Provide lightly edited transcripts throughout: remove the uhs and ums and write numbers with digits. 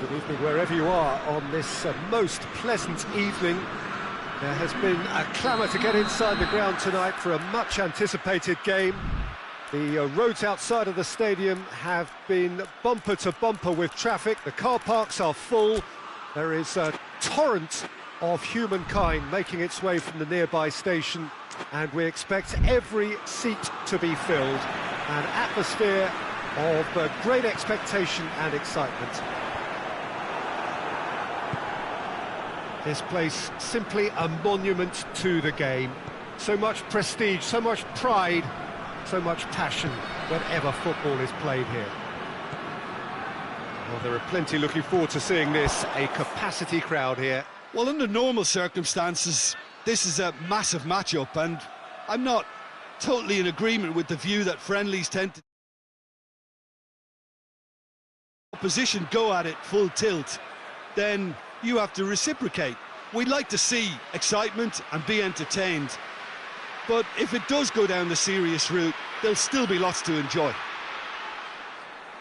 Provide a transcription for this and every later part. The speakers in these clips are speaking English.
Good evening wherever you are on this most pleasant evening. There has been a clamour to get inside the ground tonight for a much anticipated game. The roads outside of the stadium have been bumper to bumper with traffic. The car parks are full. There is a torrent of humankind making its way from the nearby station, and we expect every seat to be filled. An atmosphere of great expectation and excitement. This place simply a monument to the game. So much prestige, so much pride, so much passion whenever football is played here. Well, there are plenty looking forward to seeing this, a capacity crowd here. Well, under normal circumstances, this is a massive matchup, and I'm not totally in agreement with the view that friendlies tend to opposition go at it full tilt. Then you have to reciprocate. We'd like to see excitement and be entertained, but if it does go down the serious route, there'll still be lots to enjoy.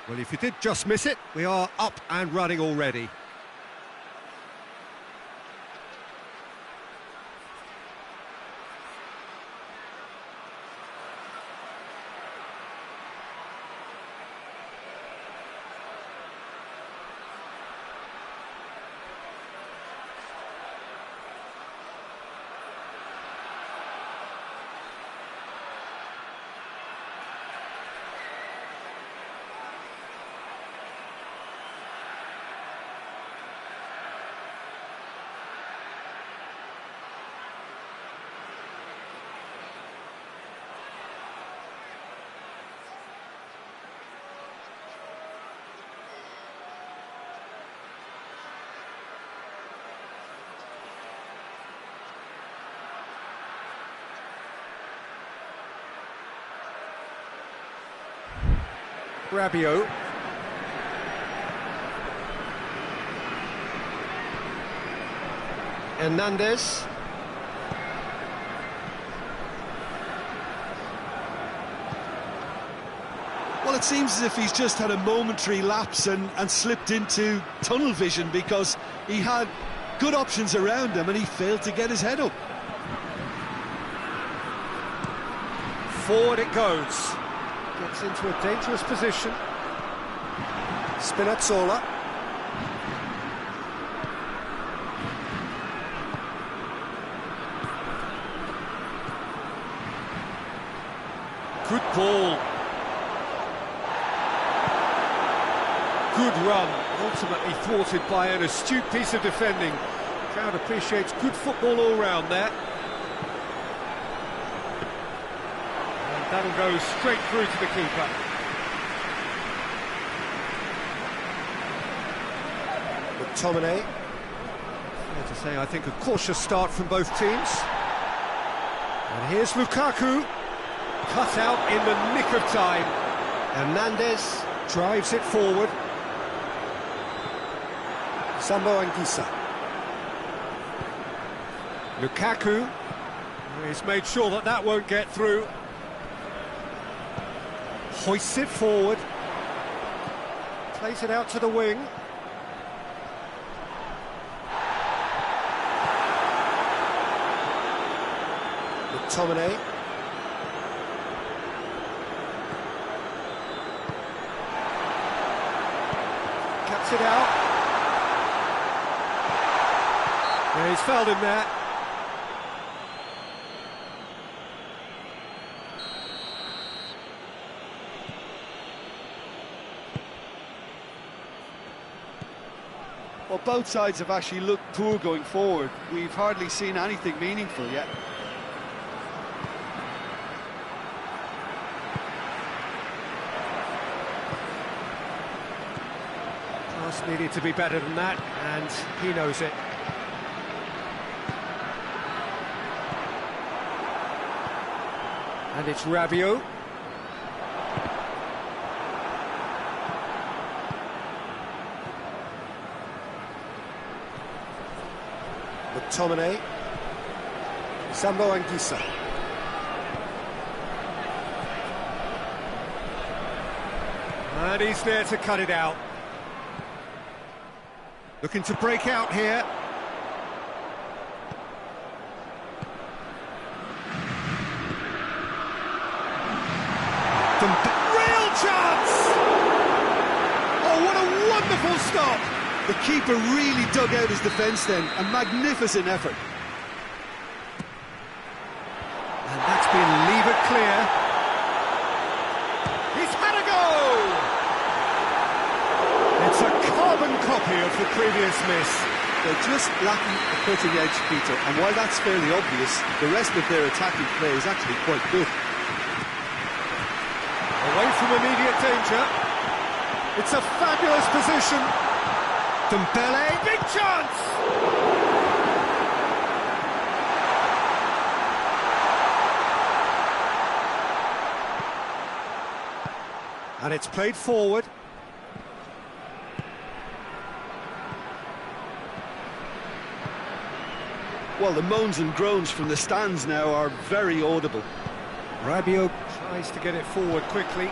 Well, if you did just miss it, we are up and running already. Rabiot. Hernandez. Well, it seems as if he's just had a momentary lapse and slipped into tunnel vision, because he had good options around him and he failed to get his head up. Forward it goes. Gets into a dangerous position. Spinazzola. Good ball. Good run, ultimately thwarted by an astute piece of defending. The crowd appreciates good football all round there. That'll go straight through to the keeper. McTominay. Fair to say, I think a cautious start from both teams. And here's Lukaku. Cut out in the nick of time. Hernandez drives it forward. Sambo Anguissa. Lukaku. He's made sure that that won't get through. Hoists it forward, plays it out to the wing. McTominay. Cuts it out. Yeah, he's fouled him there. Well, both sides have actually looked poor going forward. We've hardly seen anything meaningful yet. Pass needed to be better than that, and he knows it. And it's Rabiot. McTominay. Sambo Anguissa. And he's there to cut it out. Looking to break out here. Real chance! Oh, what a wonderful stop! The keeper really dug out his defence then. A magnificent effort. And that's been levered clear. He's had a go! It's a carbon copy of the previous miss. They're just lacking a cutting edge, Peter, and while that's fairly obvious, the rest of their attacking play is actually quite good. Away from immediate danger. It's a fabulous position. Dembele, big chance! And it's played forward. Well, the moans and groans from the stands now are very audible. Rabiot tries to get it forward quickly.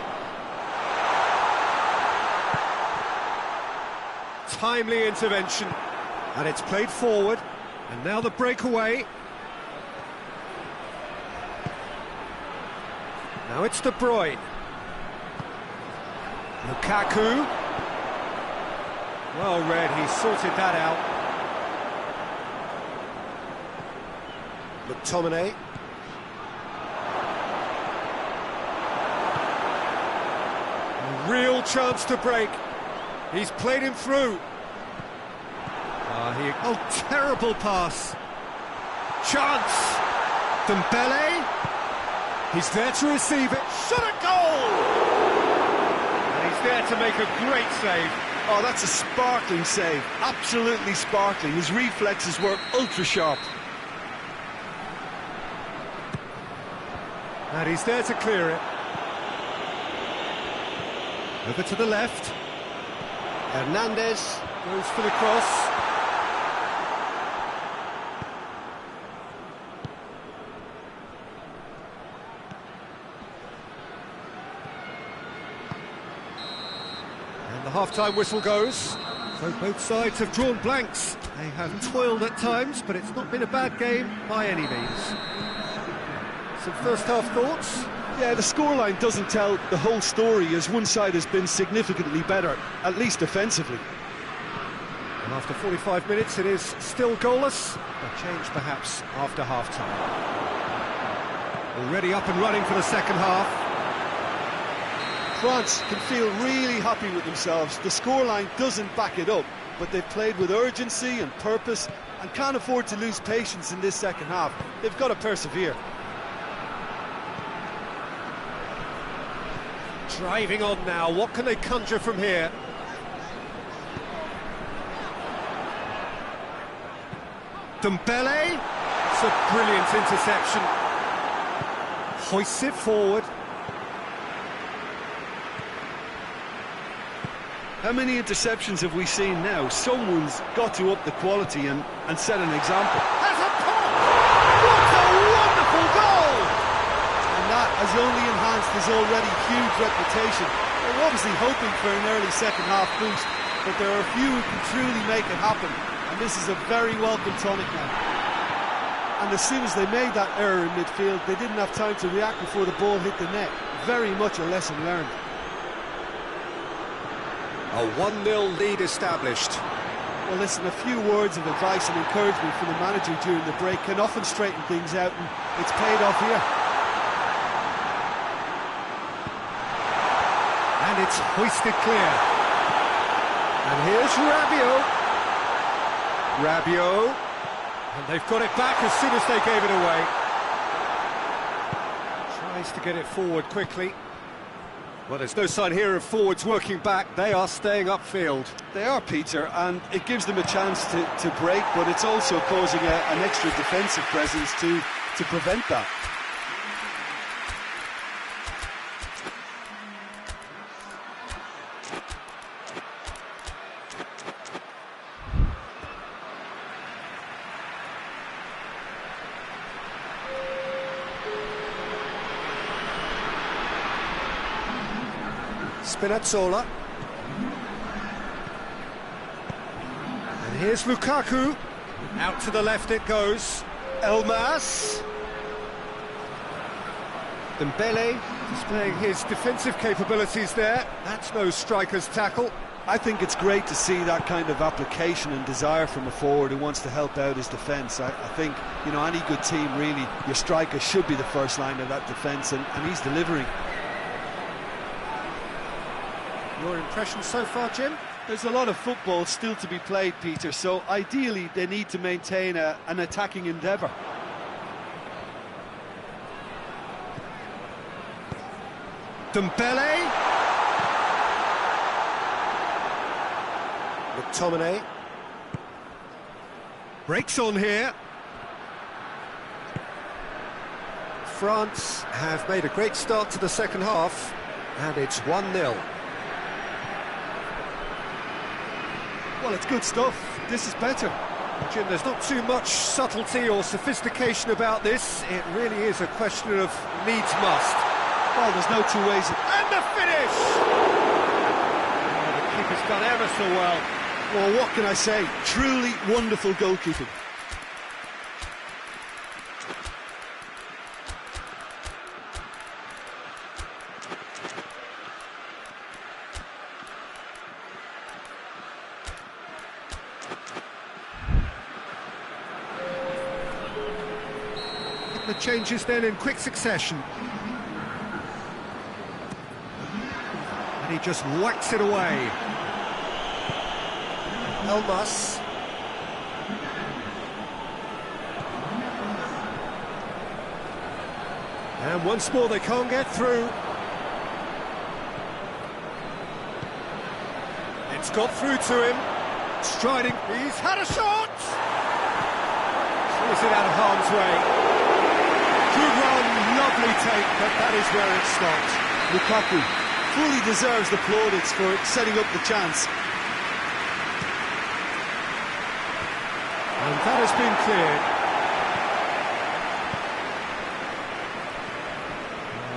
Timely intervention. And it's played forward. And now the breakaway. Now it's De Bruyne. Lukaku. Well read, he sorted that out. McTominay. A real chance to break. He's played him through. Oh, terrible pass. Chance. Dembele. He's there to receive it. Shot a goal! And he's there to make a great save. Oh, that's a sparkling save. Absolutely sparkling. His reflexes were ultra sharp. And he's there to clear it. Over to the left. Hernandez goes for the cross. And the half-time whistle goes. So both sides have drawn blanks. They have toiled at times, but it's not been a bad game by any means. Some first-half thoughts? Yeah, the scoreline doesn't tell the whole story, as one side has been significantly better, at least defensively. And after 45 minutes, it is still goalless. A change, perhaps, after half-time. Already up and running for the second half. France can feel really happy with themselves. The scoreline doesn't back it up, but they've played with urgency and purpose and can't afford to lose patience in this second half. They've got to persevere. Driving on now, what can they conjure from here? Dembele, it's a brilliant interception. Hoists it forward. How many interceptions have we seen now? Someone's got to up the quality and set an example. Has a pop! What a wonderful goal! And that has only enhanced his already huge reputation. They're obviously hoping for an early second half boost, but there are a few who can truly make it happen, and this is a very welcome tonic now. And as soon as they made that error in midfield, they didn't have time to react before the ball hit the net. Very much a lesson learned. A 1-0 lead established. Well, listen, a few words of advice and encouragement from the manager during the break can often straighten things out, and it's paid off here. And it's hoisted clear. And here's Rabiot. Rabiot. And they've got it back as soon as they gave it away. Tries to get it forward quickly. Well, there's no sign here of forwards working back. They are staying upfield. They are, Peter, and it gives them a chance to break, but it's also causing an extra defensive presence to prevent that. Spinazzola. And Here's Lukaku. Out to the left it goes. Elmas. Dembele displaying his defensive capabilities there. That's no striker's tackle. I think it's great to see that kind of application and desire from a forward who wants to help out his defence. I think, you know, any good team, really, your striker should be the first line of that defence, and he's delivering. Your impression so far, Jim? There's a lot of football still to be played, Peter, so ideally they need to maintain an attacking endeavour. Dembele. McTominay. Breaks on here. France have made a great start to the second half, and it's 1-0. Well, it's good stuff. This is better. Jim, there's not too much subtlety or sophistication about this. It really is a question of needs must. Well, there's no two ways. And the finish! Oh, the keeper's done ever so well. Well, what can I say? Truly wonderful goalkeeping. The changes then in quick succession. And he just whacks it away. Elmas. And once more they can't get through. It's got through to him. Striding. He's had a shot! Is it out of harm's way? Good run, lovely take, but that is where it stopped. Lukaku fully deserves the plaudits for setting up the chance. And that has been cleared.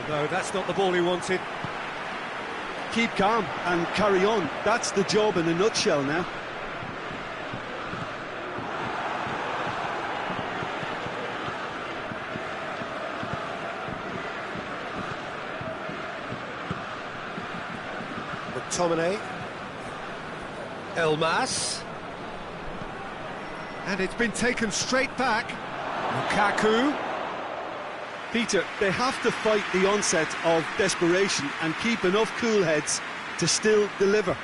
Oh, no, that's not the ball he wanted. Keep calm and carry on. That's the job in a nutshell now. McTominay. Elmas. And it's been taken straight back. Lukaku. Peter, they have to fight the onset of desperation and keep enough cool heads to still deliver.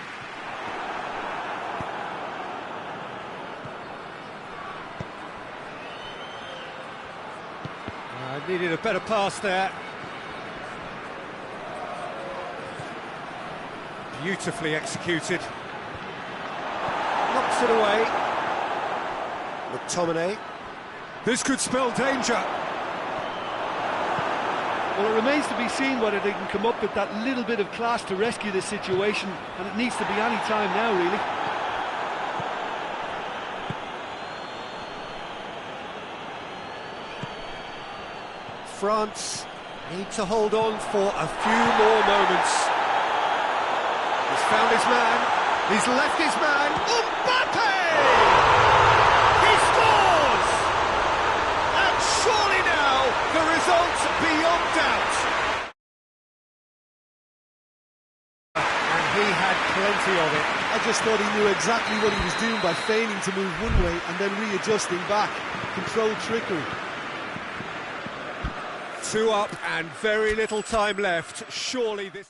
Needed a better pass there. Beautifully executed. Knocks it away. McTominay. This could spell danger. Well, it remains to be seen whether they can come up with that little bit of class to rescue this situation, and it needs to be any time now, really. France need to hold on for a few more moments. He's found his man. He's left his man. Mbappe! He scores! And surely now the result's beyond doubt. And he had plenty of it. I just thought he knew exactly what he was doing by feigning to move one way and then readjusting back. Controlled trickery. 2 up and very little time left. Surely this...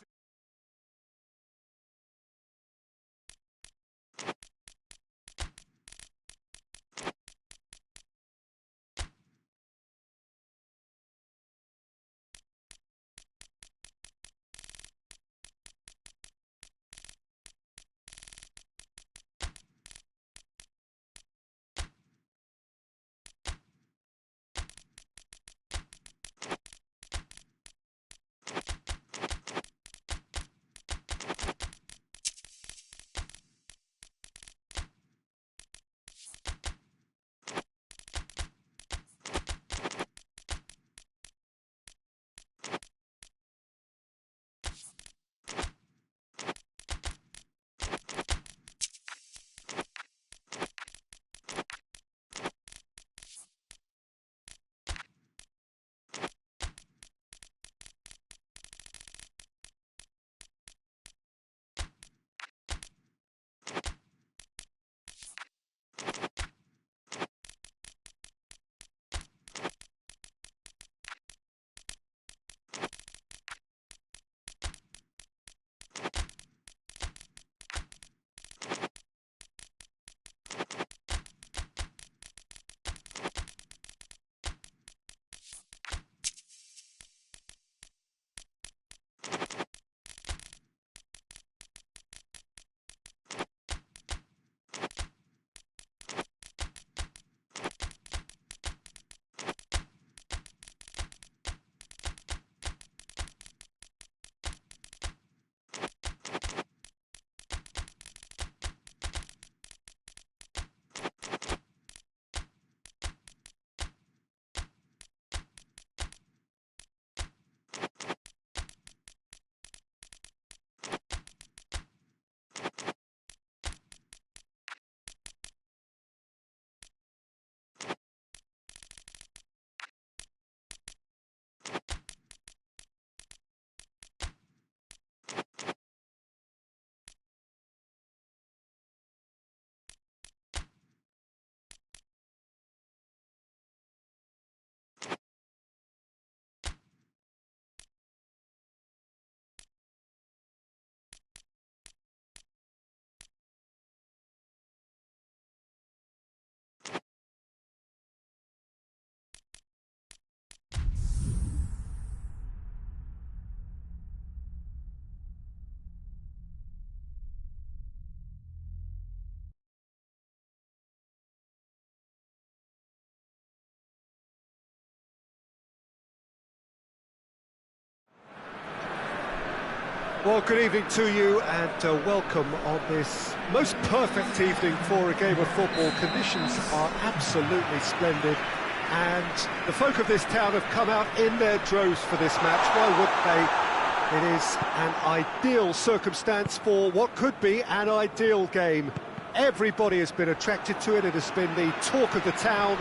Well, good evening to you and welcome on this most perfect evening for a game of football. Conditions are absolutely splendid and the folk of this town have come out in their droves for this match. Why wouldn't they? It is an ideal circumstance for what could be an ideal game. Everybody has been attracted to it. It has been the talk of the town,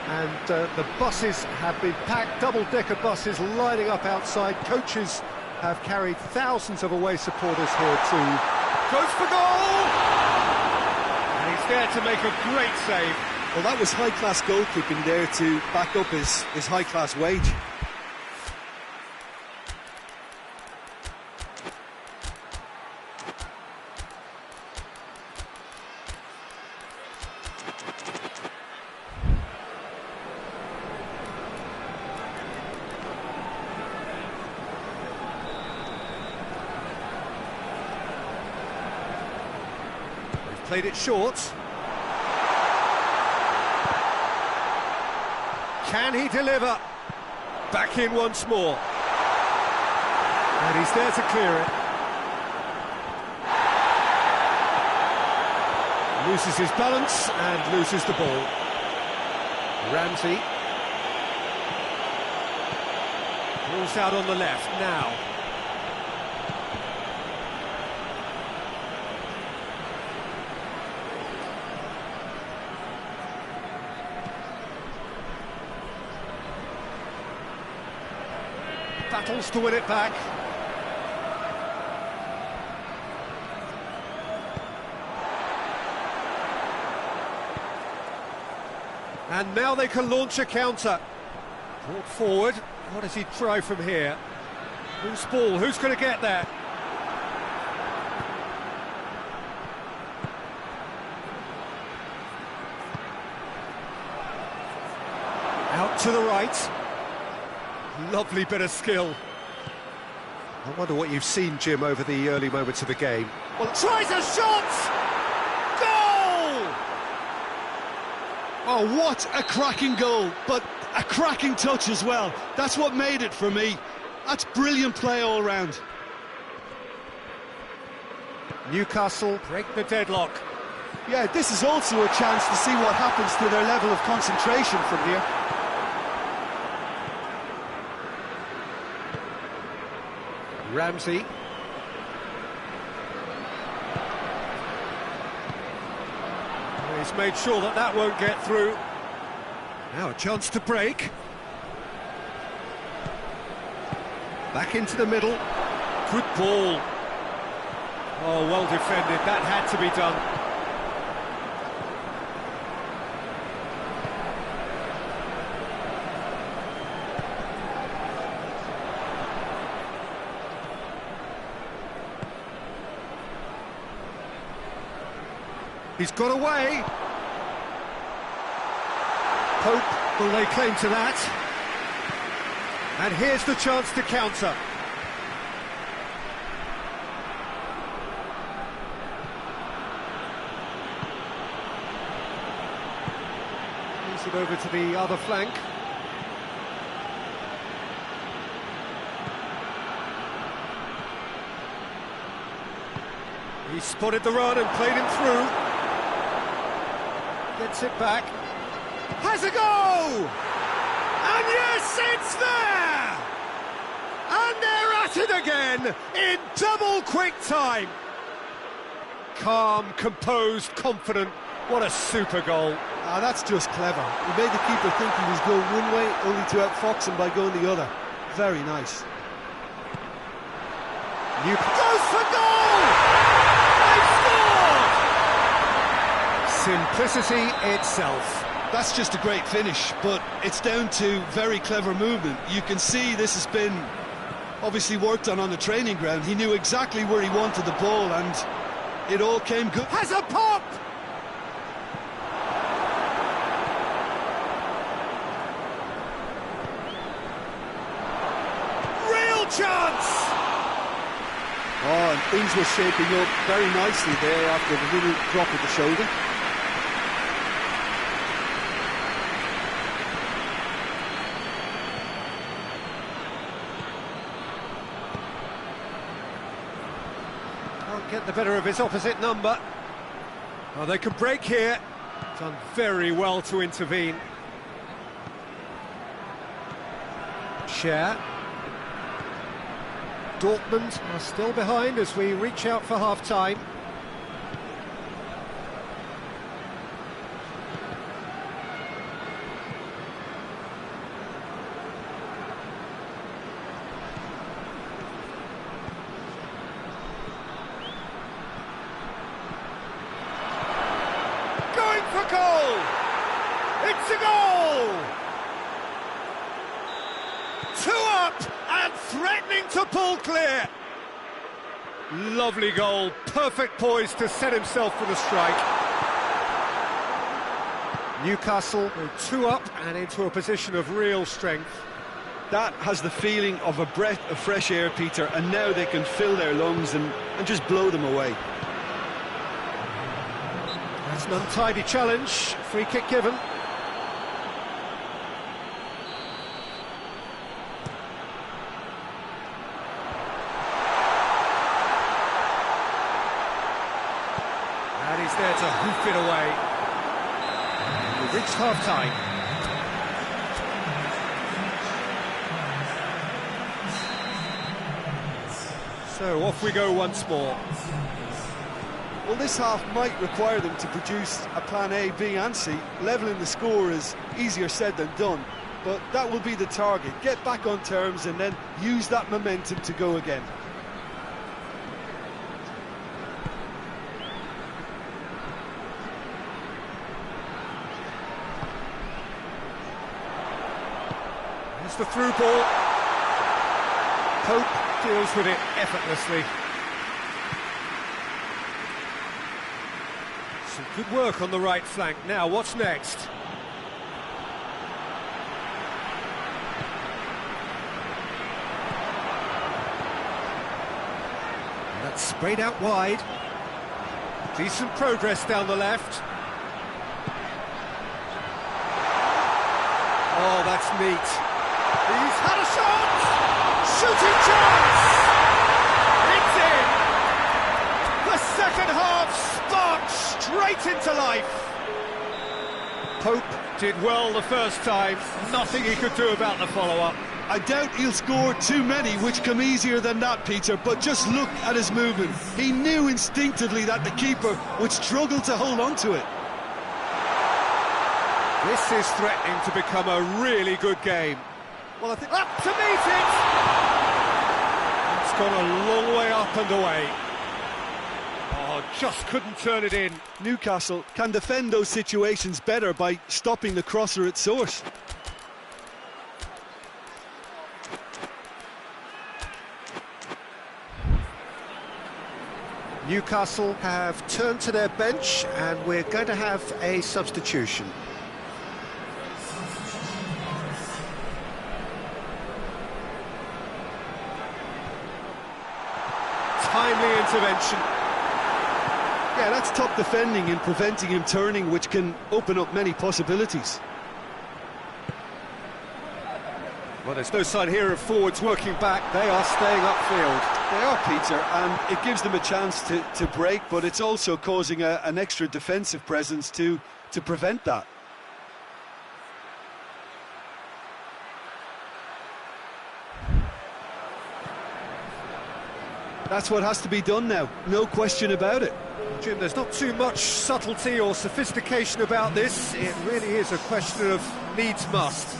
and the buses have been packed, double-decker buses lining up outside. Coaches have carried thousands of away supporters here too. Goes for goal! And he's there to make a great save. Well, that was high-class goalkeeping there to back up his high-class wage. Played it short. Can he deliver? Back in once more. And he's there to clear it. Loses his balance and loses the ball. Ramsey. Ball's out on the left now. Battles to win it back. And now they can launch a counter. Brought forward. What does he try from here? Who's ball? Who's going to get there? Out to the right. Lovely bit of skill. I wonder what you've seen, Jim, over the early moments of the game. Well, tries a shot! Goal! Oh, what a cracking goal, but a cracking touch as well. That's what made it for me. That's brilliant play all round. Newcastle break the deadlock. Yeah, this is also a chance to see what happens to their level of concentration from here. Ramsey. He's made sure that that won't get through. Now a chance to break. Back into the middle. Good ball. Oh, well defended. That had to be done. He's got away. Pope will lay claim to that. And here's the chance to counter. Moves it over to the other flank. He spotted the run and played him through. Gets it back. Has a go! And yes, it's there! And they're at it again in double quick time. Calm, composed, confident. What a super goal. Ah, that's just clever. He made the keeper think he was going one way, only to outfox him by going the other. Very nice. Goes for goal! They scored! Simplicity itself. That's just a great finish, but it's down to very clever movement. You can see this has been obviously worked on the training ground. He knew exactly where he wanted the ball and it all came good. Has a pop! Real chance! Oh, and things were shaping up very nicely there after the little drop of the shoulder. get the better of his opposite number. Oh, they could break here. Done very well to intervene. Schär. Dortmund are still behind as we reach out for half-time. Going for goal! It's a goal! 2 up and threatening to pull clear. Lovely goal, perfect poise to set himself for the strike. Newcastle go 2 up and into a position of real strength. That has the feeling of a breath of fresh air, Peter, and now they can fill their lungs and just blow them away. That's an untidy challenge, free kick given. And he's there to hoof it away. We've reached half-time. So off we go once more. Well, this half might require them to produce a plan A, B and C. Levelling the score is easier said than done, but that will be the target. Get back on terms and then use that momentum to go again. It's the through ball. Pope deals with it effortlessly. Some good work on the right flank. Now, what's next? And that's sprayed out wide. Decent progress down the left. Oh, that's neat. He's had a shot! Shooting chance! It's in! The second half sparked straight into life. Pope did well the first time. Nothing he could do about the follow-up. I doubt he'll score too many, which come easier than that, Peter, but just look at his movement. He knew instinctively that the keeper would struggle to hold on to it. This is threatening to become a really good game. Well, I think up to meet it! It's gone a long way up and away. Oh, just couldn't turn it in. Newcastle can defend those situations better by stopping the crosser at source. Newcastle have turned to their bench and we're going to have a substitution. Timely intervention. Yeah, that's top defending and preventing him turning, which can open up many possibilities. Well, there's no sign here of forwards working back. They are staying upfield. They are, Peter, and it gives them a chance to break, but it's also causing an extra defensive presence to prevent that. That's what has to be done now, no question about it. Jim, there's not too much subtlety or sophistication about this. It really is a question of needs must.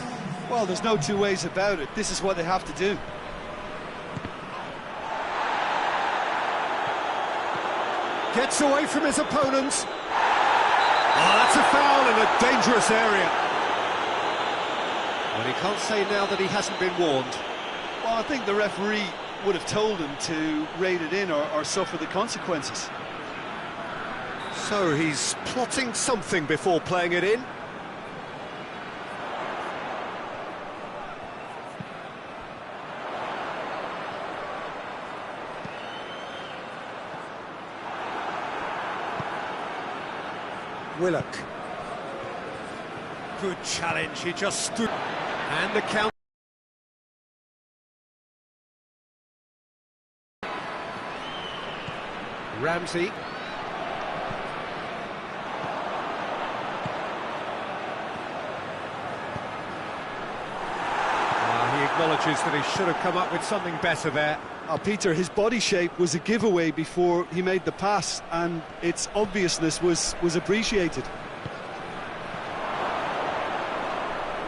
Well, there's no two ways about it. This is what they have to do. Gets away from his opponent. Oh, that's a foul in a dangerous area. Well, he can't say now that he hasn't been warned. Well, I think the referee would have told him to rate it in or suffer the consequences. So he's plotting something before playing it in. Willock. Good challenge, he just stood. And the count. Ramsey. He acknowledges that he should have come up with something better there. Peter, his body shape was a giveaway before he made the pass, and its obviousness was appreciated.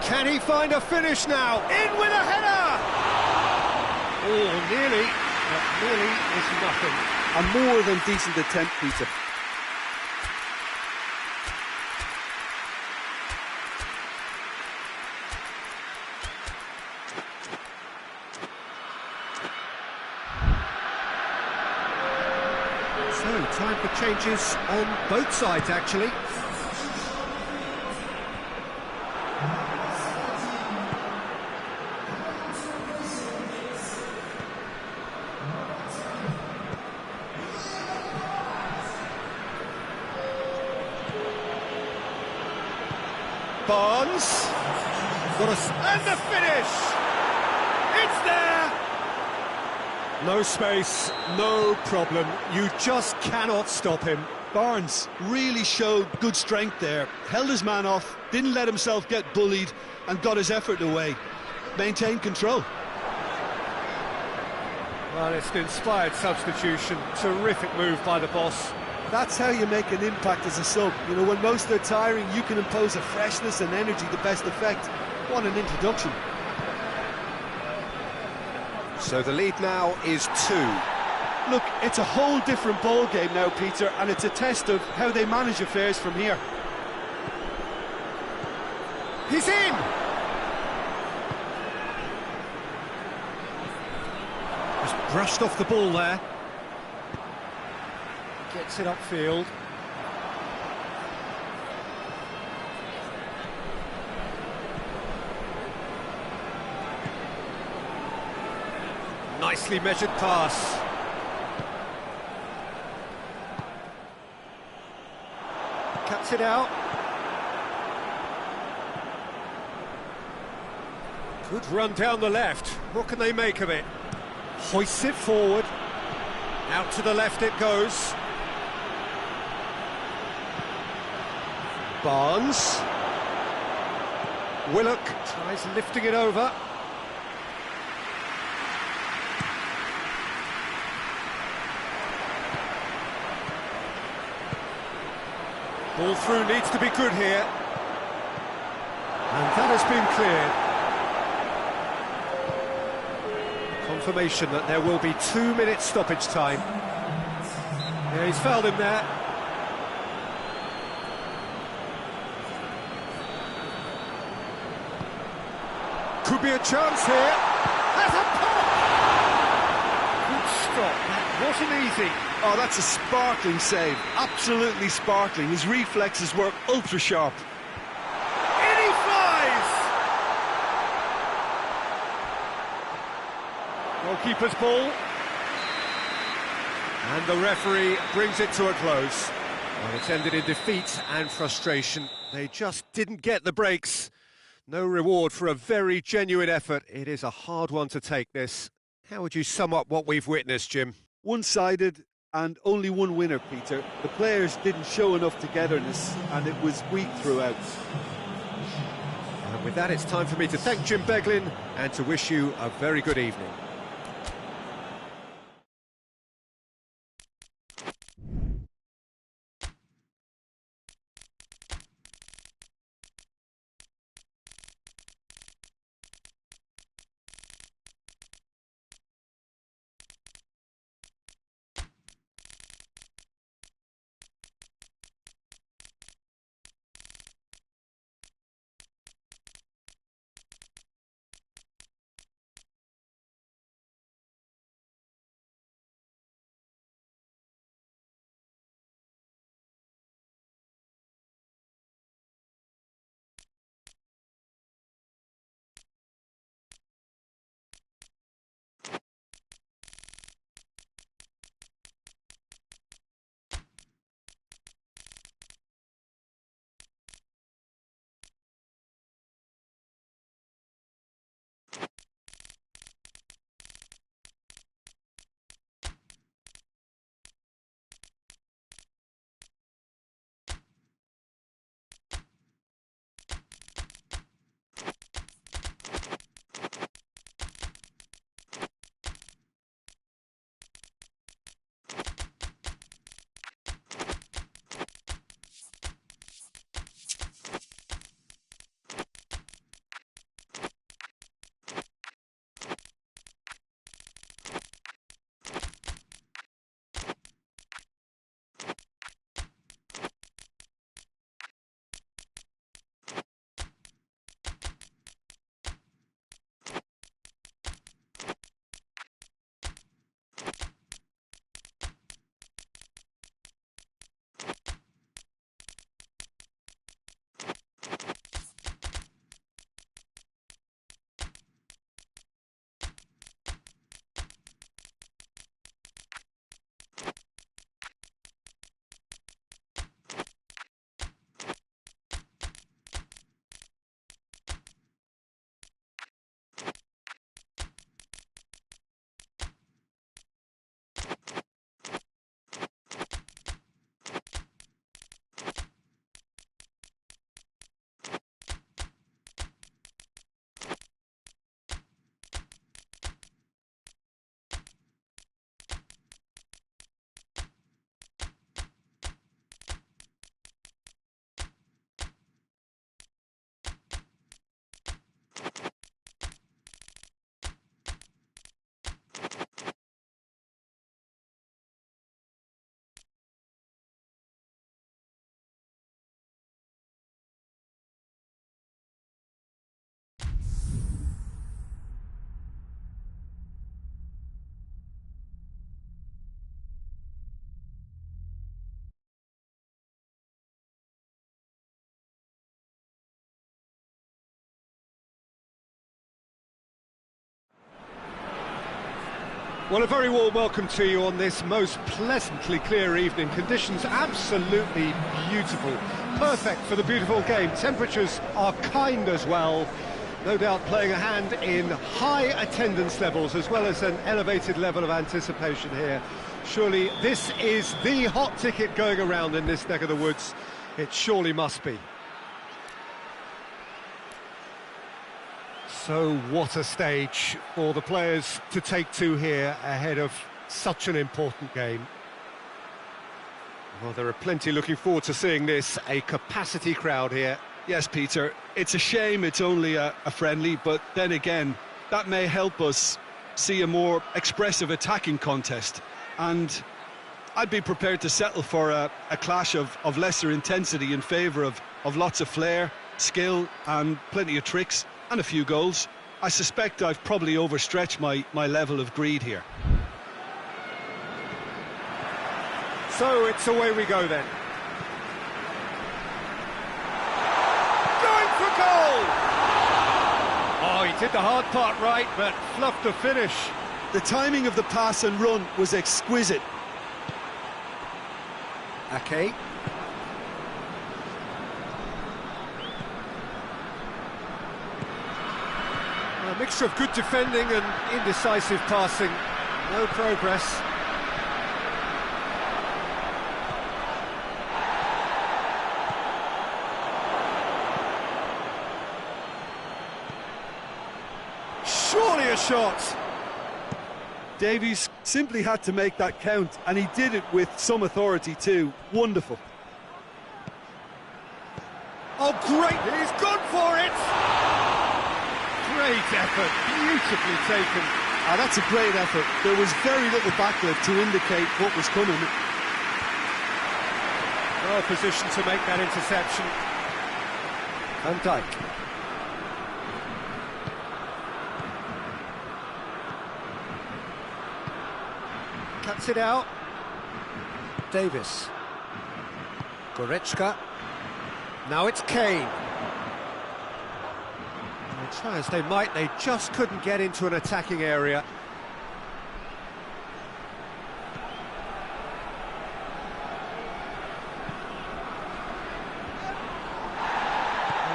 Can he find a finish now? In with a header! Oh, nearly, but nearly is nothing. A more than decent attempt, Peter. So, time for changes on both sides, actually. Barnes. And the finish! It's there! No space, no problem. You just cannot stop him. Barnes really showed good strength there. Held his man off, didn't let himself get bullied, and got his effort away. Maintained control. Well, it's an inspired substitution. Terrific move by the boss. That's how you make an impact as a sub. You know, when most are tiring, you can impose a freshness and energy to best effect. What an introduction. So the lead now is 2. Look, it's a whole different ball game now, Peter, and it's a test of how they manage affairs from here. He's in! Just brushed off the ball there. Gets it upfield. Nicely measured pass. Cuts it out. Good run down the left. What can they make of it? Hoists it forward. Out to the left it goes. Barnes. Willock tries lifting it over. Ball through needs to be good here. And that has been cleared. Confirmation that there will be 2 minutes stoppage time. Yeah, he's fouled him there. Could be a chance here. Has a pop! Good stop. That wasn't easy. Oh, that's a sparkling save. Absolutely sparkling. His reflexes were ultra sharp. In he flies! Goalkeeper's ball. And the referee brings it to a close. Well, it's ended in defeat and frustration. They just didn't get the breaks. No reward for a very genuine effort. It is a hard one to take, this. How would you sum up what we've witnessed, Jim? One-sided and only one winner, Peter. The players didn't show enough togetherness and it was weak throughout. And with that, it's time for me to thank Jim Beglin and to wish you a very good evening. Well, a very warm welcome to you on this most pleasantly clear evening. Conditions absolutely beautiful. Perfect for the beautiful game. Temperatures are kind as well. No doubt playing a hand in high attendance levels as well as an elevated level of anticipation here. Surely this is the hot ticket going around in this neck of the woods. It surely must be. So what a stage for the players to take to here ahead of such an important game. Well, there are plenty looking forward to seeing this, a capacity crowd here. Yes, Peter, it's a shame it's only a friendly, but then again, that may help us see a more expressive attacking contest. And I'd be prepared to settle for a clash of lesser intensity in favour of lots of flair, skill and plenty of tricks. And a few goals. I suspect I've probably overstretched my level of greed here. So it's away we go then. Going for goal! Oh, he did the hard part right, but fluffed the finish. The timing of the pass and run was exquisite. Ake. A mixture of good defending and indecisive passing. No progress. Surely a shot. Davies simply had to make that count, and he did it with some authority too. Wonderful. Oh, great! He's gone for it! Great effort, beautifully taken. That's a great effort. There was very little backlift to indicate what was coming. Well positioned to make that interception. Van Dijk. Cuts it out. Davis. Goretzka. Now it's Kane. Try as they might, they just couldn't get into an attacking area.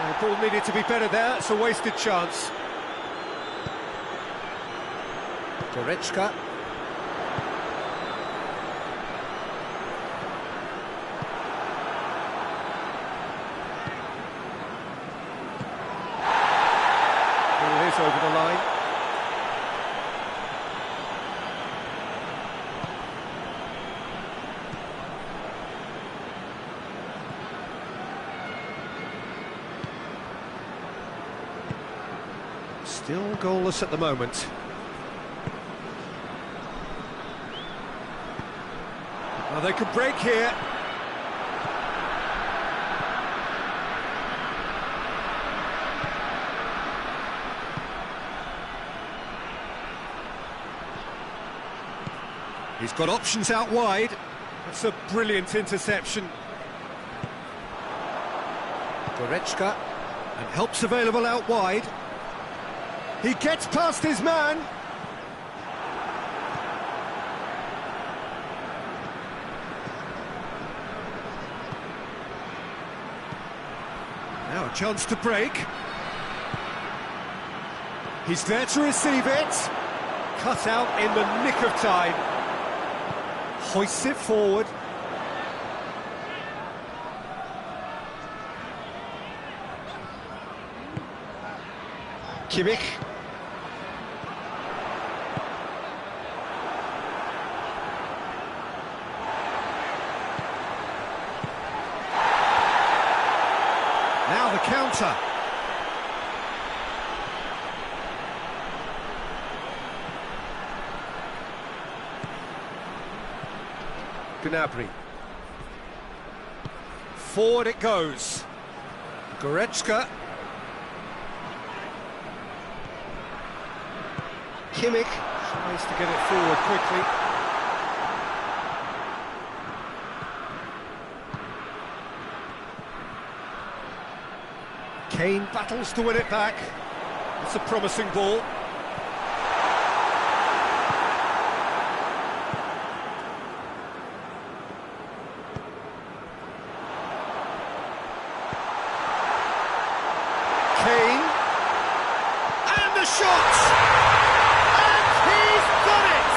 The ball needed to be better there, it's a wasted chance. Goretzka. Over the line. Still goalless at the moment. Well, they could break here. He's got options out wide. That's a brilliant interception. Goretzka, and help's available out wide. He gets past his man. Now a chance to break. He's there to receive it. Cut out in the nick of time. Hoists it forward. Kimmich. Now the counter. Gnabry. Forward it goes. Goretzka. Kimmich tries to get it forward quickly. Kane battles to win it back. It's a promising ball. shot! And he's done it!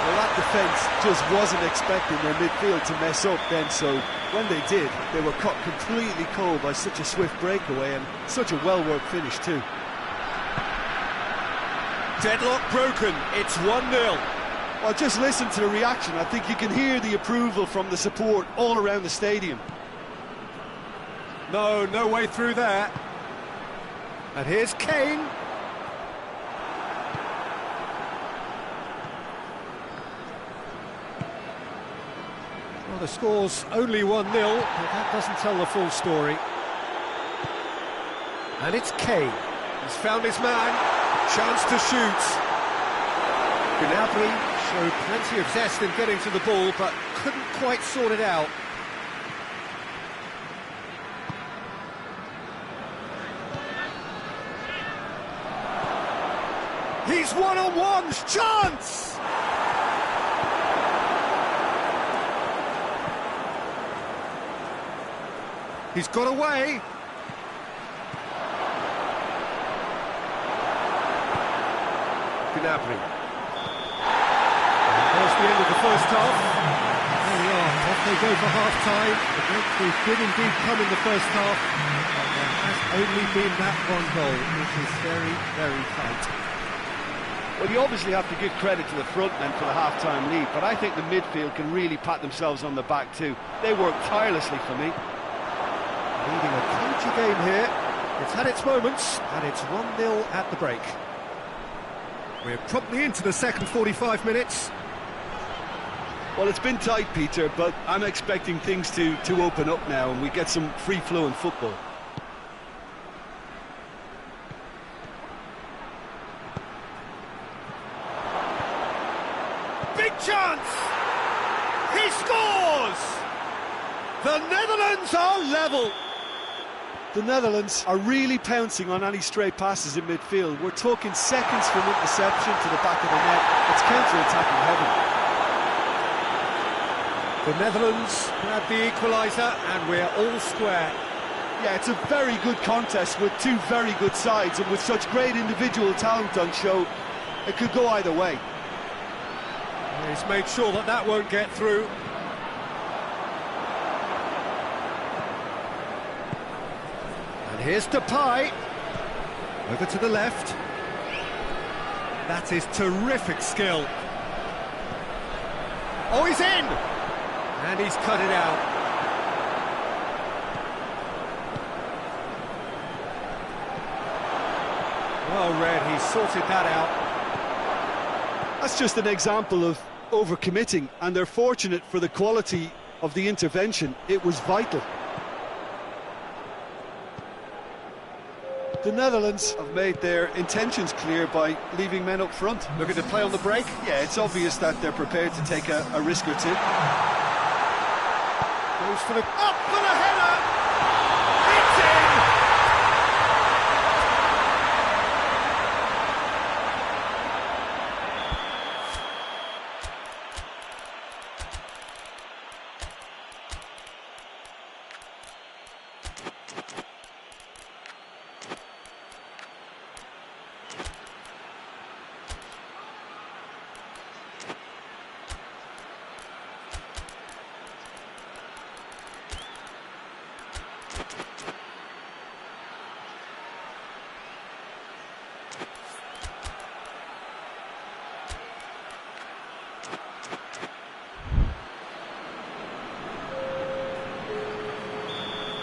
Well, that defence just wasn't expecting their midfield to mess up then, so when they did, they were caught completely cold by such a swift breakaway and such a well-worked finish too. Deadlock broken, it's 1-0. Well, just listen to the reaction. I think you can hear the approval from the support all around the stadium. No way through there. And here's Kane. Well, the score's only 1-0, but that doesn't tell the full story. And it's Kane. He's found his man. Chance to shoot. Gnabry showed plenty of zest in getting to the ball, but couldn't quite sort it out. He's one-on-one, chance! He's got away. Gnabry. There's the end of the first half. There we are, off they go for half-time. The breakthrough did indeed come in the first half, but there has only been that one goal, which is very, very tight. Well, you obviously have to give credit to the front men for the half-time lead, but I think the midfield can really pat themselves on the back too. They worked tirelessly for me. Leading a cagey game here. It's had its moments, and it's 1-0 at the break. We're promptly into the second 45 minutes. Well, it's been tight, Peter, but I'm expecting things to open up now and we get some free-flowing football. Big chance! He scores! The Netherlands are level! The Netherlands are really pouncing on any stray passes in midfield. We're talking seconds from interception to the back of the net. It's counter-attacking heaven. The Netherlands grab the equaliser and we're all square. Yeah, it's a very good contest with two very good sides, and with such great individual talent on show, it could go either way. He's made sure that that won't get through. And here's Depay. Over to the left. That is terrific skill. Oh, he's in! And he's cut it out. Well read, he sorted that out. That's just an example of overcommitting, and they're fortunate for the quality of the intervention. It was vital. The Netherlands have made their intentions clear by leaving men up front. Looking to play on the break? Yeah, it's obvious that they're prepared to take a risk or two. Goes for the... Up for the header! It's in!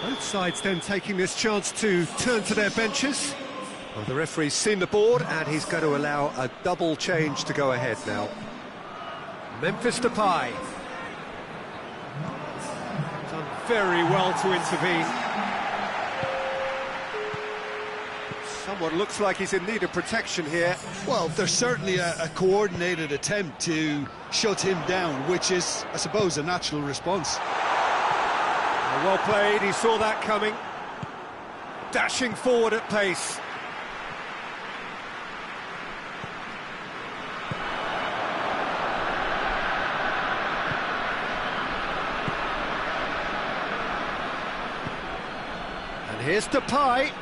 Both sides then taking this chance to turn to their benches. Well, the referee's seen the board and he's going to allow a double change to go ahead now. Memphis Depay. Done very well to intervene. Someone looks like he's in need of protection here. Well, there's certainly a coordinated attempt to shut him down, which is, I suppose, a natural response. Well played, he saw that coming. Dashing forward at pace. And here's Depay.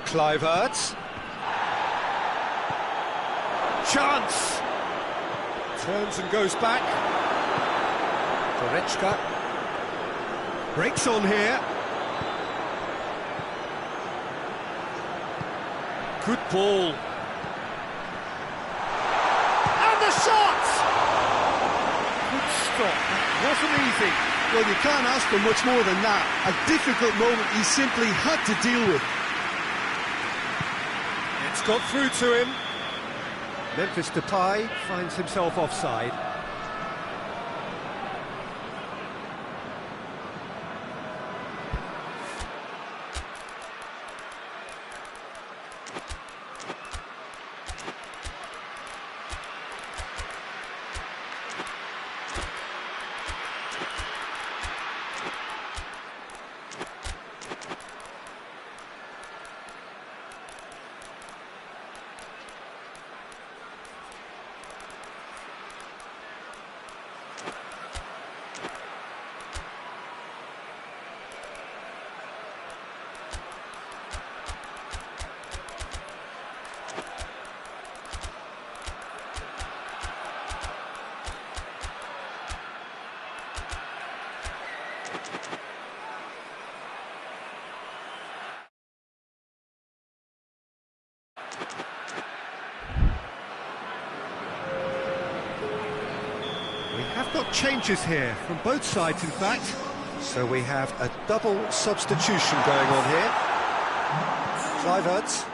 Kluivert. Chance! Turns and goes back. Goretzka. Breaks on here. Good ball. And the shot! Good stop. That wasn't easy. Well, you can't ask for much more than that. A difficult moment he simply had to deal with. It's got through to him. Memphis Depay finds himself offside. We have got changes here from both sides, in fact. So we have a double substitution going on here. Kluivert.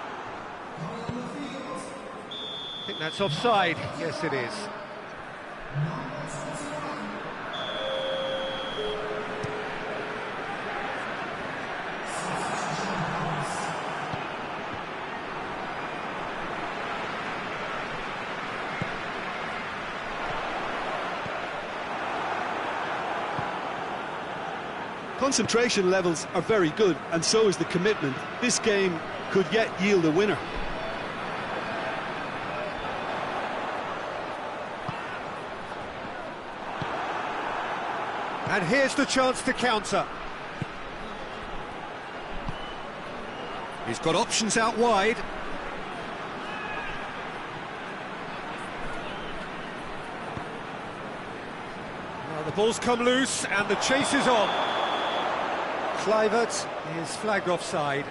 I think that's offside. Yes, it is. Concentration levels are very good, and so is the commitment. This game could yet yield a winner. And here's the chance to counter. He's got options out wide. Now the ball's come loose and the chase is on. Kluivert is flagged offside.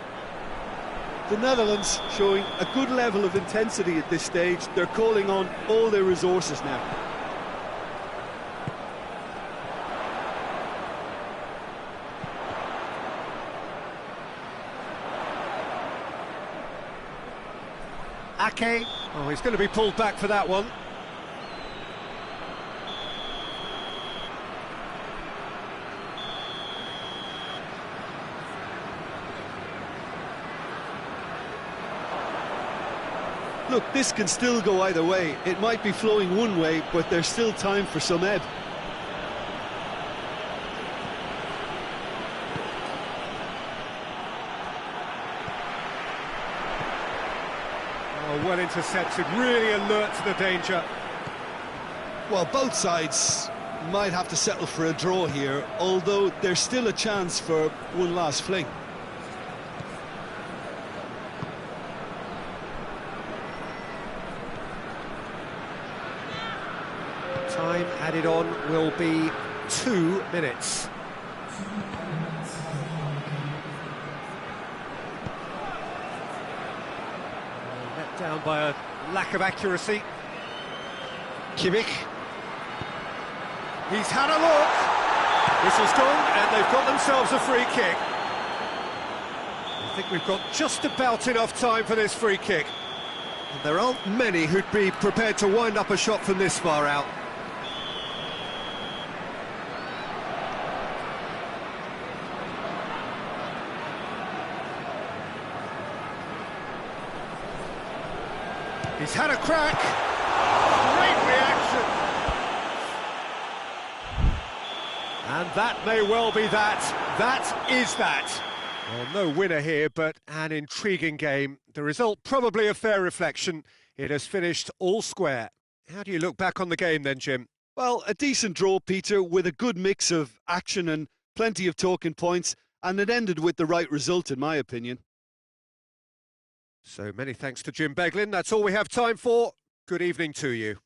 The Netherlands showing a good level of intensity at this stage. They're calling on all their resources now. Ake. Oh, he's going to be pulled back for that one. Look, this can still go either way. It might be flowing one way, but there's still time for some ebb. Oh, well intercepted, really alert to the danger. Well, both sides might have to settle for a draw here, although there's still a chance for one last fling. Time added on will be 2 minutes. Let down by a lack of accuracy. Kimmich. He's had a look. Whistle's gone, and they've got themselves a free kick. I think we've got just about enough time for this free kick. And there aren't many who'd be prepared to wind up a shot from this far out. He's had a crack. Great reaction. And that may well be that. That is that. Well, no winner here, but an intriguing game. The result probably a fair reflection. It has finished all square. How do you look back on the game then, Jim? Well, a decent draw, Peter, with a good mix of action and plenty of talking points, and it ended with the right result, in my opinion. So many thanks to Jim Beglin. That's all we have time for. Good evening to you.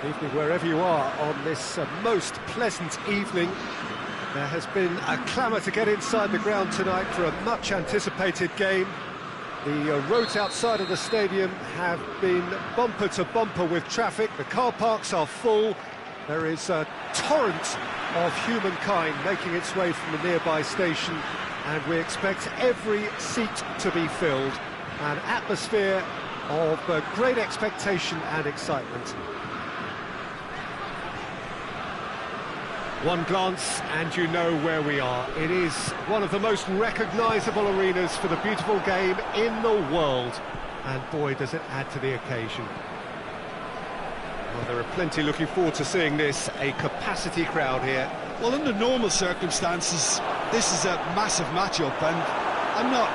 Good evening wherever you are on this most pleasant evening. There has been a clamour to get inside the ground tonight for a much anticipated game. The roads outside of the stadium have been bumper to bumper with traffic. The car parks are full. There is a torrent of humankind making its way from the nearby station, and we expect every seat to be filled. An atmosphere of great expectation and excitement. One glance and you know where we are. It is one of the most recognisable arenas for the beautiful game in the world. And boy, does it add to the occasion. Well, there are plenty looking forward to seeing this, a capacity crowd here. Well, under normal circumstances, this is a massive matchup, and I'm not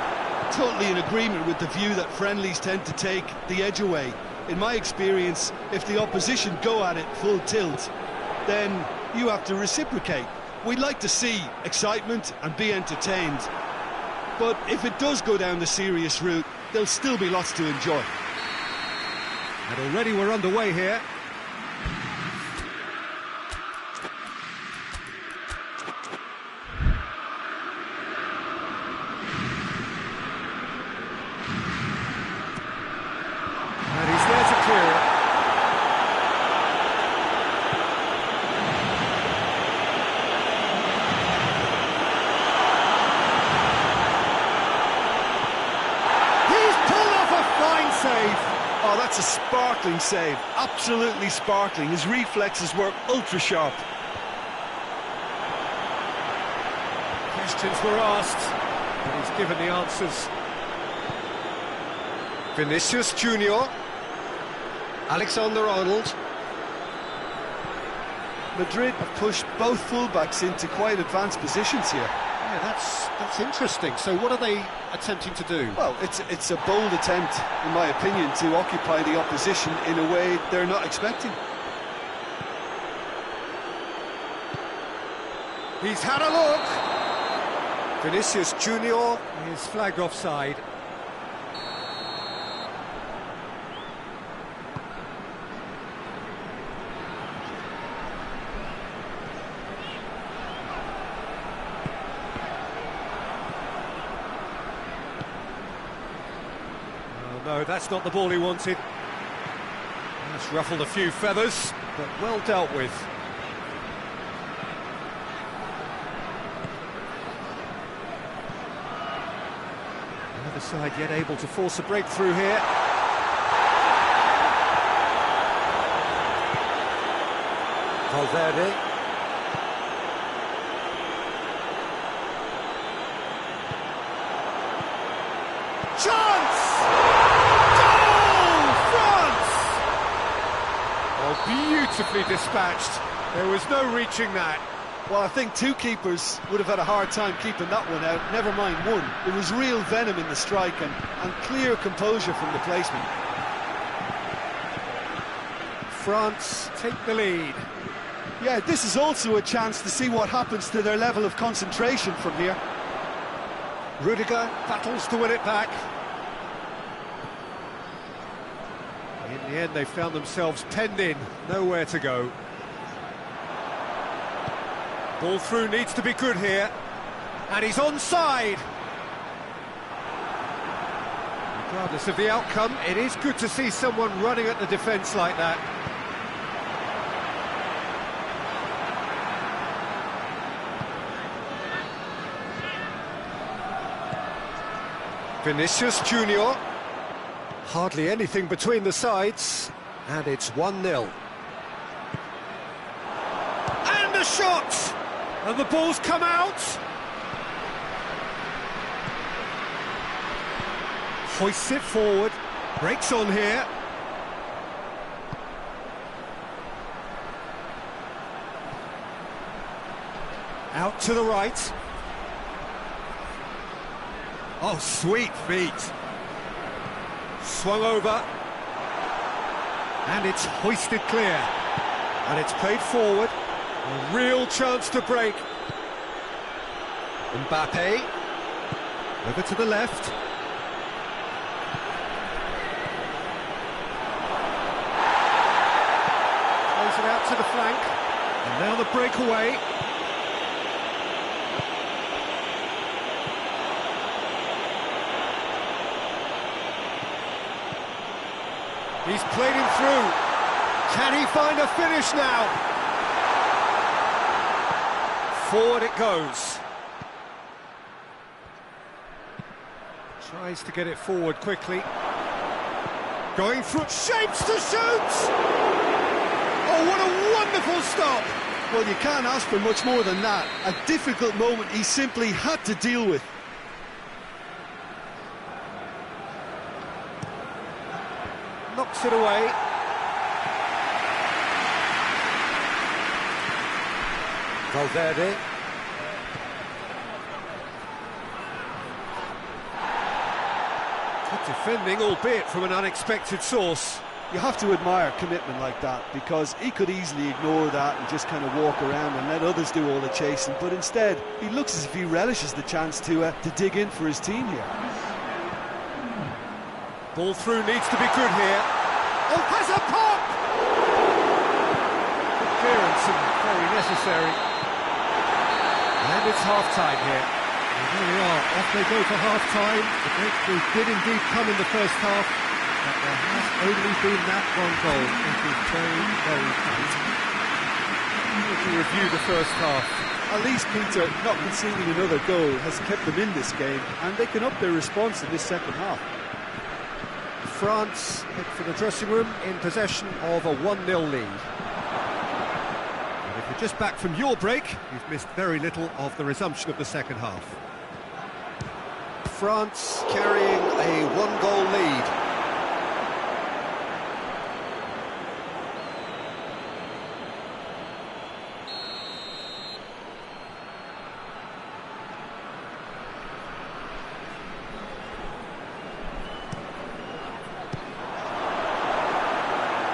totally in agreement with the view that friendlies tend to take the edge away. In my experience, if the opposition go at it full tilt, then you have to reciprocate. We'd like to see excitement and be entertained, but if it does go down the serious route, there'll still be lots to enjoy. And already we're underway here. And he's there to clear it. Oh, that's a sparkling save, absolutely sparkling. His reflexes were ultra-sharp. Questions were asked, and he's given the answers. Vinicius Junior, Alexander-Arnold. Madrid have pushed both fullbacks into quite advanced positions here. Yeah, that's interesting. So what are they attempting to do? Well, it's a bold attempt, in my opinion, to occupy the opposition in a way they're not expecting. He's had a look. Vinicius Junior is flagged offside. No, that's not the ball he wanted. That's ruffled a few feathers, but well dealt with. The other side yet able to force a breakthrough here. Valverde. Chance! Beautifully dispatched. There was no reaching that. Well, I think two keepers would have had a hard time keeping that one out, never mind one. There was real venom in the strike and clear composure from the placement. France take the lead. Yeah, this is also a chance to see what happens to their level of concentration from here. Rudiger battles to win it back. In the end, they found themselves penned in, nowhere to go. Ball through needs to be good here, and he's onside. Regardless of the outcome, it is good to see someone running at the defence like that. Vinicius Junior. Hardly anything between the sides, and it's 1-0. And a shot! And the ball's come out! Hoists it forward, breaks on here. Out to the right. Oh, sweet feet. Swung over, and it's hoisted clear, and it's played forward. A real chance to break. Mbappe over to the left. flank. And now the breakaway. He's played him through. Can he find a finish now? Forward it goes. Tries to get it forward quickly. Going through, shapes to shoot! Oh, what a wonderful stop! Well, you can't ask for much more than that. A difficult moment he simply had to deal with. Knocks it away. Valverde. Good defending, albeit from an unexpected source. You have to admire commitment like that, because he could easily ignore that and just kind of walk around and let others do all the chasing, but instead he looks as if he relishes the chance to dig in for his team here. Ball through needs to be good here. Oh, has a pop! Good clearance and very necessary. And it's half-time here. And there we are, off they go for half-time. The breakthrough did indeed come in the first half, but there has only been that one goal. It is very, very tight. If you review the first half, At least Peter, not conceding another goal, has kept them in this game, and they can up their response in this second half. France head for the dressing room in possession of a 1-0 lead. And if you're just back from your break, you've missed very little of the resumption of the second half. France carrying a 1-goal lead.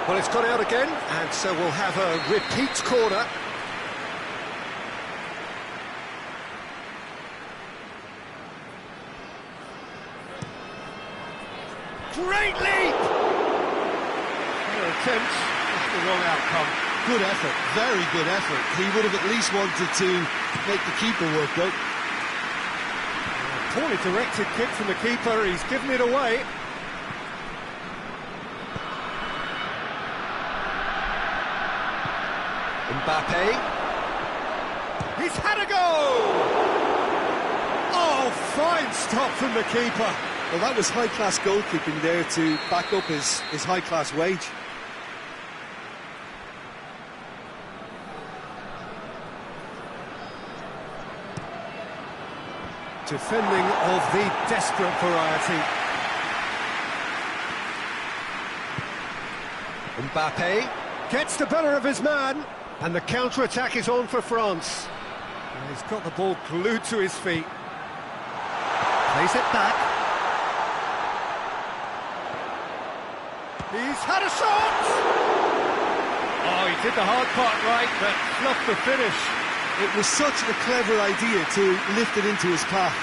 Well, it's gone out again, and so we'll have a repeat corner. Great leap! Fair attempt, just the wrong outcome. Good effort, very good effort. He would have at least wanted to make the keeper work, though. Poorly directed kick from the keeper, he's given it away. Mbappe. He's had a go! Oh, fine stop from the keeper. Well, that was high-class goalkeeping there to back up his high-class wage. Defending of the desperate variety. Mbappe gets the better of his man, and the counter-attack is on for France. And he's got the ball glued to his feet. Plays it back. He's had a shot! Oh, he did the hard part right, but fluffed the finish. It was such a clever idea to lift it into his path.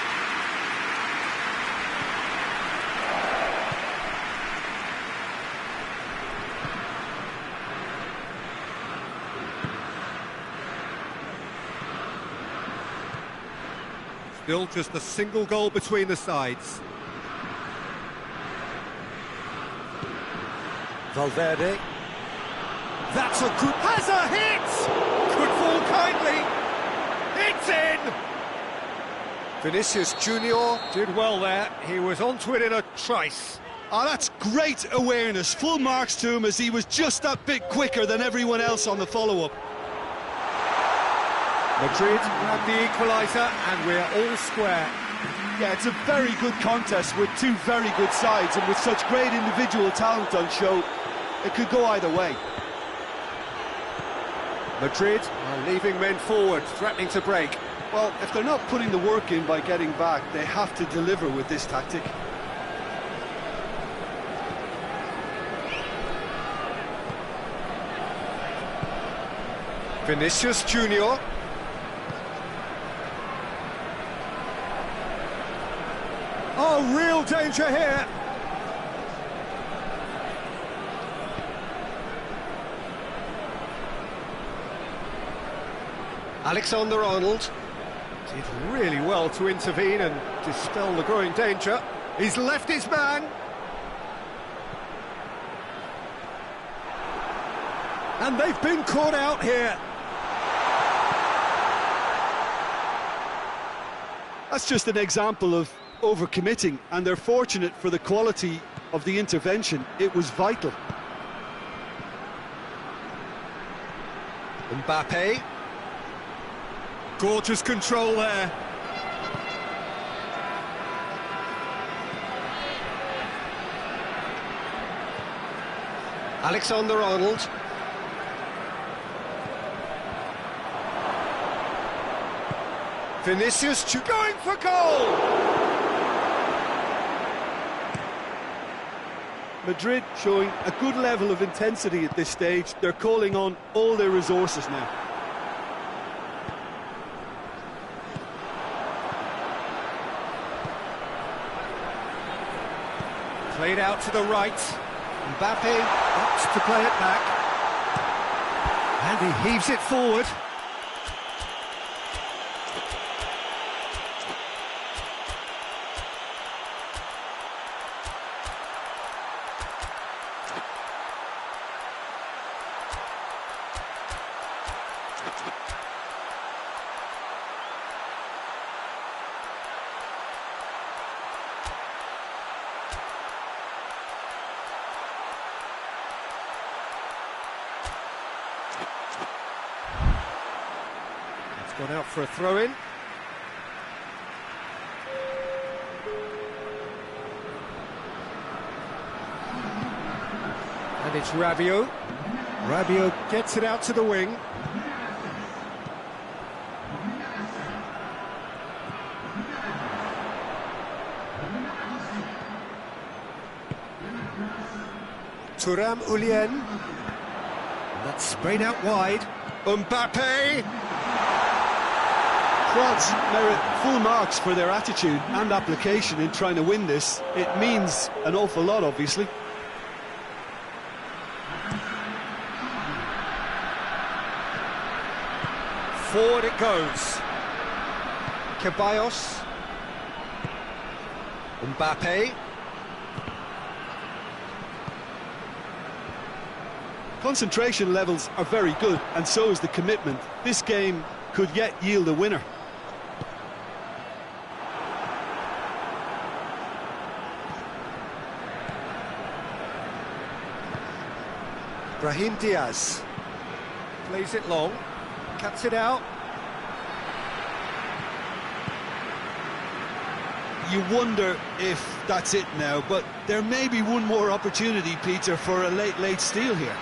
Still just a single goal between the sides. Valverde. That's a good... Has a hit! Could fall kindly. It's in! Vinicius Junior did well there. He was onto it in a trice. Oh, that's great awareness. Full marks to him, as he was just that bit quicker than everyone else on the follow-up. Madrid have the equaliser, and we're all square. Yeah, it's a very good contest with two very good sides, and with such great individual talent on show, it could go either way. Madrid are leaving men forward, threatening to break. Well, if they're not putting the work in by getting back, they have to deliver with this tactic. Vinicius Junior. Oh, real danger here. Alexander-Arnold did really well to intervene and dispel the growing danger. He's left his man. And they've been caught out here. That's just an example of overcommitting, and they're fortunate for the quality of the intervention. It was vital. Mbappe. Gorgeous control there. Alexander-Arnold. Vinicius going for goal! Madrid showing a good level of intensity at this stage. They're calling on all their resources now. Played out to the right. Mbappe opts to play it back. And he heaves it forward. Gone out for a throw-in. And it's Rabiot. Rabiot gets it out to the wing. Thuram Ullien. That's sprayed out wide. Mbappe! France merit full marks for their attitude and application in trying to win this. It means an awful lot, obviously. Forward it goes. Ceballos. Mbappe. Concentration levels are very good, and so is the commitment. This game could yet yield a winner. Brahim Diaz plays it long, cuts it out. You wonder if that's it now, but there may be one more opportunity, Peter, for a late steal here.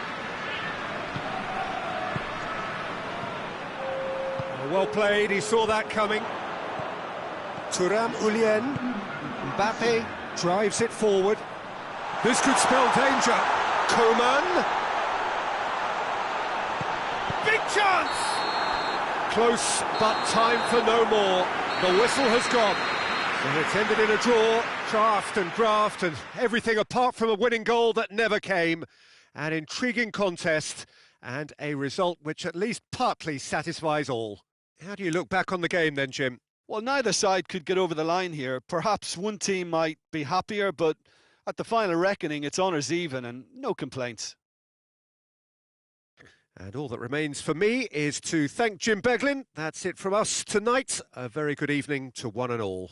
Well played, he saw that coming. Thuram Ullien. Mbappe drives it forward. This could spell danger. Coman. Big chance! Close, but time for no more. The whistle has gone. And it's ended in a draw. Draft and graft and everything apart from a winning goal that never came. An intriguing contest and a result which at least partly satisfies all. How do you look back on the game then, Jim? Well, neither side could get over the line here. Perhaps one team might be happier, but at the final reckoning, it's honours even and no complaints. And all that remains for me is to thank Jim Beglin. That's it from us tonight. A very good evening to one and all.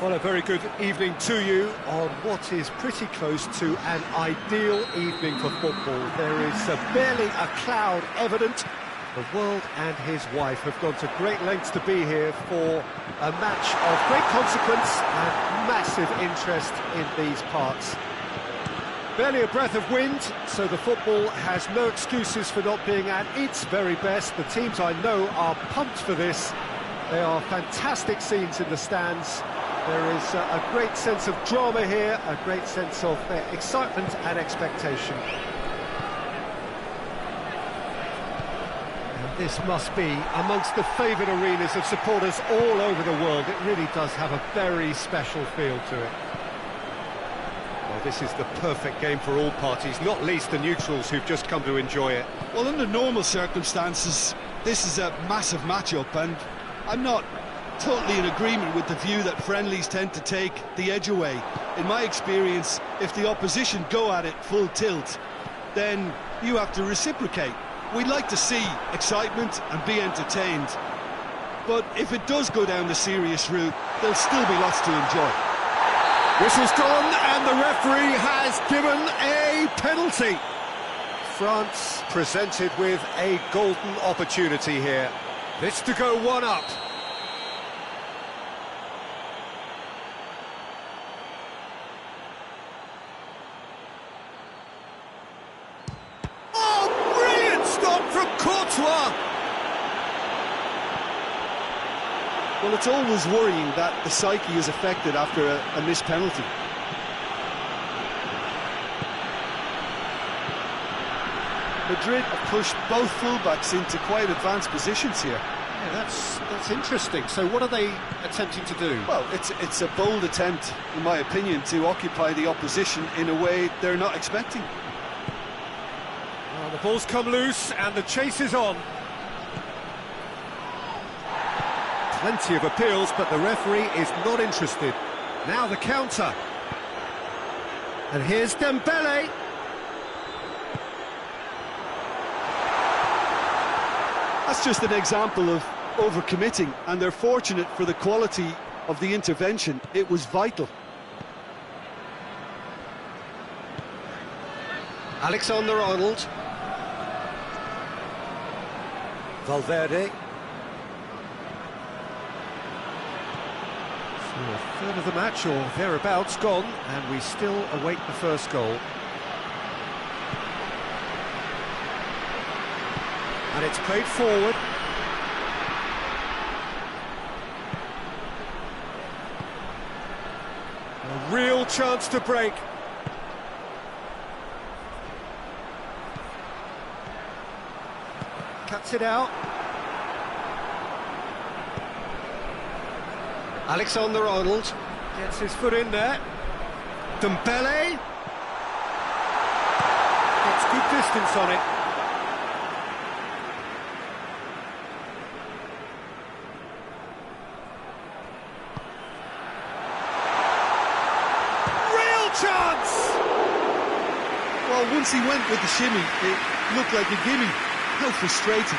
Well, a very good evening to you on what is pretty close to an ideal evening for football. There is barely a cloud evident. The world and his wife have gone to great lengths to be here for a match of great consequence and massive interest in these parts. Barely a breath of wind, so the football has no excuses for not being at its very best. The teams I know are pumped for this. They are fantastic scenes in the stands. There is a great sense of drama here, a great sense of excitement and expectation. And this must be amongst the favoured arenas of supporters all over the world. It really does have a very special feel to it. Well, this is the perfect game for all parties, not least the neutrals who've just come to enjoy it. Well, under normal circumstances, this is a massive match-up, and I'm not totally in agreement with the view that friendlies tend to take the edge away. In my experience, if the opposition go at it full tilt, then you have to reciprocate. We'd like to see excitement and be entertained, but if it does go down the serious route, there'll still be lots to enjoy. Whistle's gone and the referee has given a penalty. France presented with a golden opportunity here. This to go one up. Well, it's always worrying that the psyche is affected after a missed penalty. Madrid have pushed both fullbacks into quite advanced positions here. Yeah, that's interesting. So what are they attempting to do? Well, it's a bold attempt, in my opinion, to occupy the opposition in a way they're not expecting. Well, the ball's come loose and the chase is on. Plenty of appeals, but the referee is not interested. Now the counter. And here's Dembele. That's just an example of overcommitting, and they're fortunate for the quality of the intervention. It was vital. Alexander-Arnold. Valverde. A third of the match, or thereabouts, gone, and we still await the first goal. And it's played forward. A real chance to break. Cuts it out. Alexander-Arnold gets his foot in there. Dembele gets good distance on it. Real chance! Well, once he went with the shimmy, it looked like a gimme. How frustrating.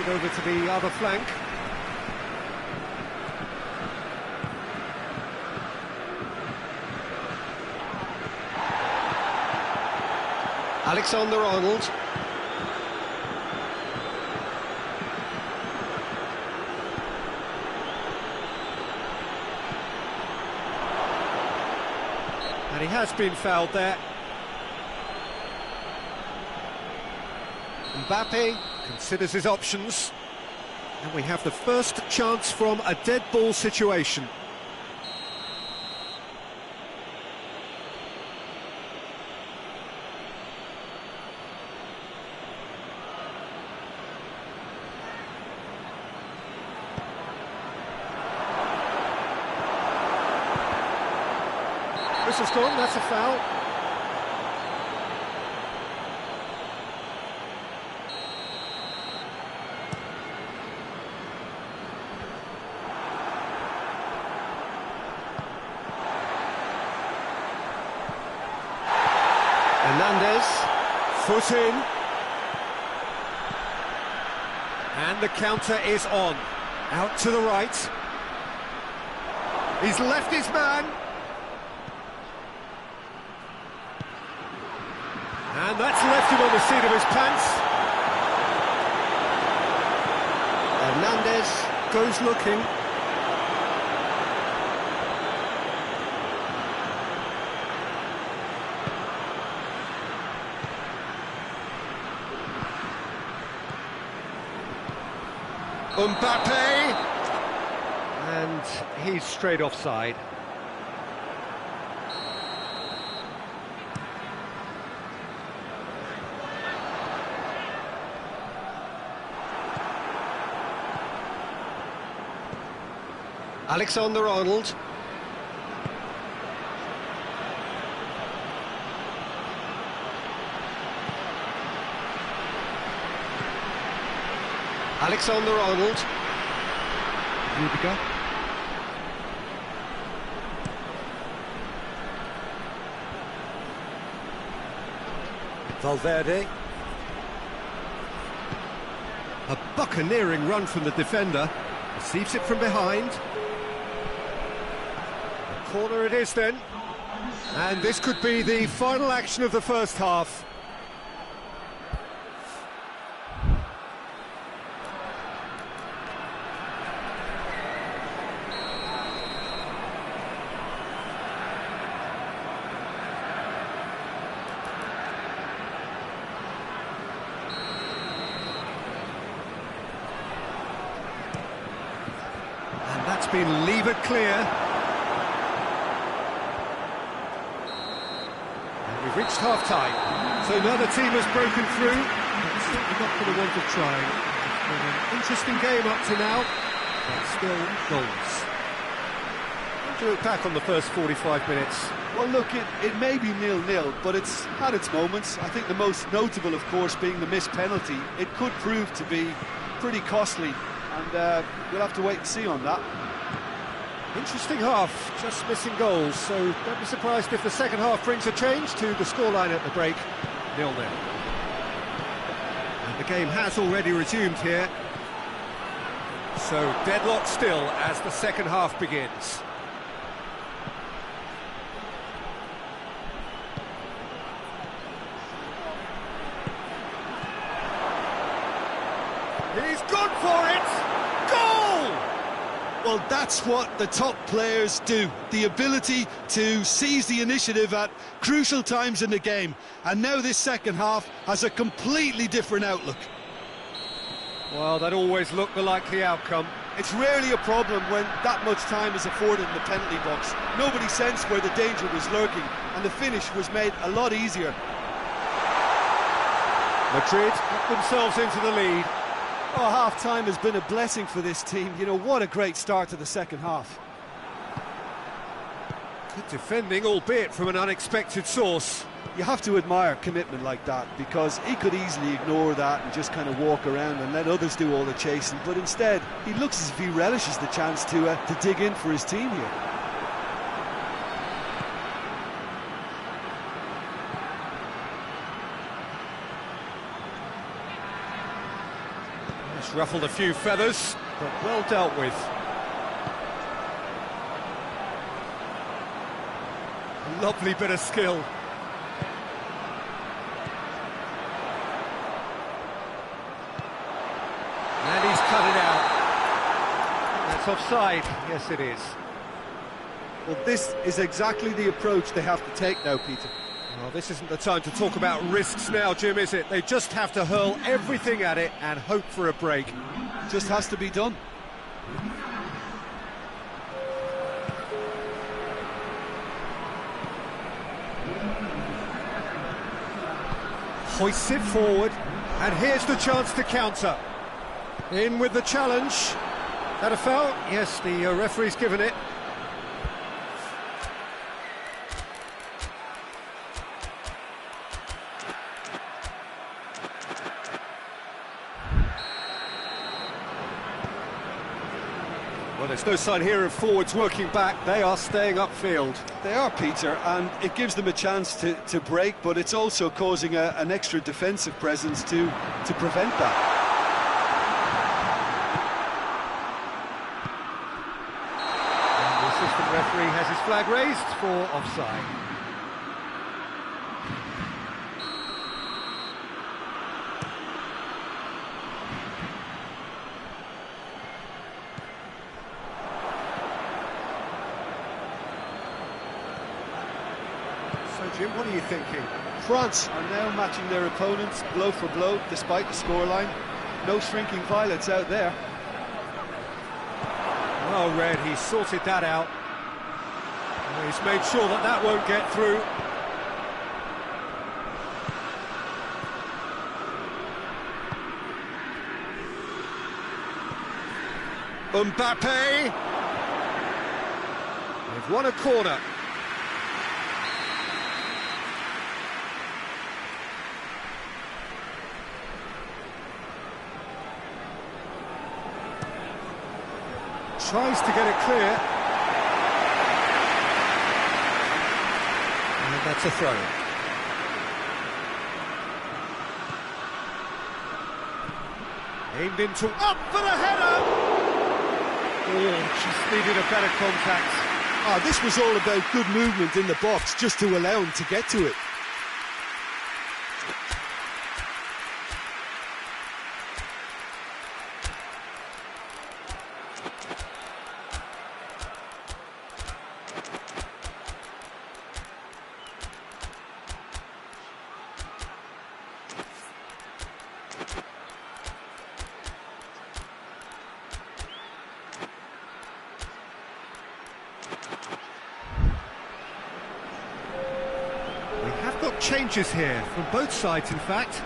It over to the other flank. Alexander-Arnold. And he has been fouled there. Mbappe considers his options, and we have the first chance from a dead ball situation. Whistle's gone, that's a foul. Hernandez, foot in. And the counter is on. Out to the right. He's left his man. And that's left him on the seat of his pants. Hernandez goes looking. Mbappe, and he's straight offside. Alexander-Arnold. Alexander-Arnold. Rudiger. Valverde. A buccaneering run from the defender. Receives it from behind. Corner it is then. And this could be the final action of the first half. And that's been levered clear. We've reached half-time, so now the team has broken through, but certainly not for the want of trying. It's been an interesting game up to now, but still goals. How do you look back on the first 45 minutes? Well, look, it may be 0-0, but it's had its moments. I think the most notable, of course, being the missed penalty. It could prove to be pretty costly, and we'll have to wait and see on that. Interesting half, just missing goals, so don't be surprised if the second half brings a change to the scoreline at the break, 0-0. And the game has already resumed here, so deadlock still as the second half begins. He's gone for it! Goal! Well, that's what the top players do. The ability to seize the initiative at crucial times in the game. And now this second half has a completely different outlook. Well, that always looked the likely outcome. It's rarely a problem when that much time is afforded in the penalty box. Nobody sensed where the danger was lurking, and the finish was made a lot easier. Madrid got themselves into the lead. Oh, half-time has been a blessing for this team. You know, what a great start to the second half. Good defending, albeit from an unexpected source. You have to admire commitment like that, because he could easily ignore that and just kind of walk around and let others do all the chasing, but instead he looks as if he relishes the chance to dig in for his team here. It's ruffled a few feathers, but well dealt with. Lovely bit of skill. And he's cut it out. That's offside. Yes, it is. Well, this is exactly the approach they have to take now, Peter. Well, this isn't the time to talk about risks now, Jim, is it? They just have to hurl everything at it and hope for a break. Just has to be done. Hoists it forward, and here's the chance to counter. In with the challenge. That a foul? Yes, the referee's given it. Well, there's no sign here of forwards working back. They are staying upfield. They are, Peter, and it gives them a chance to break, but it's also causing an extra defensive presence to prevent that. flag raised for offside. So, Jim, what are you thinking? France are now matching their opponents blow for blow, despite the scoreline. No shrinking violets out there. Well read, he sorted that out. He's made sure that that won't get through. Mbappe! They've won a corner. Tries to get it clear. And that's a throw. Aimed into... Up for the header! Oh, just needed a better contact. Ah, this was all about good movement in the box, just to allow him to get to it. Changes here from both sides, in fact.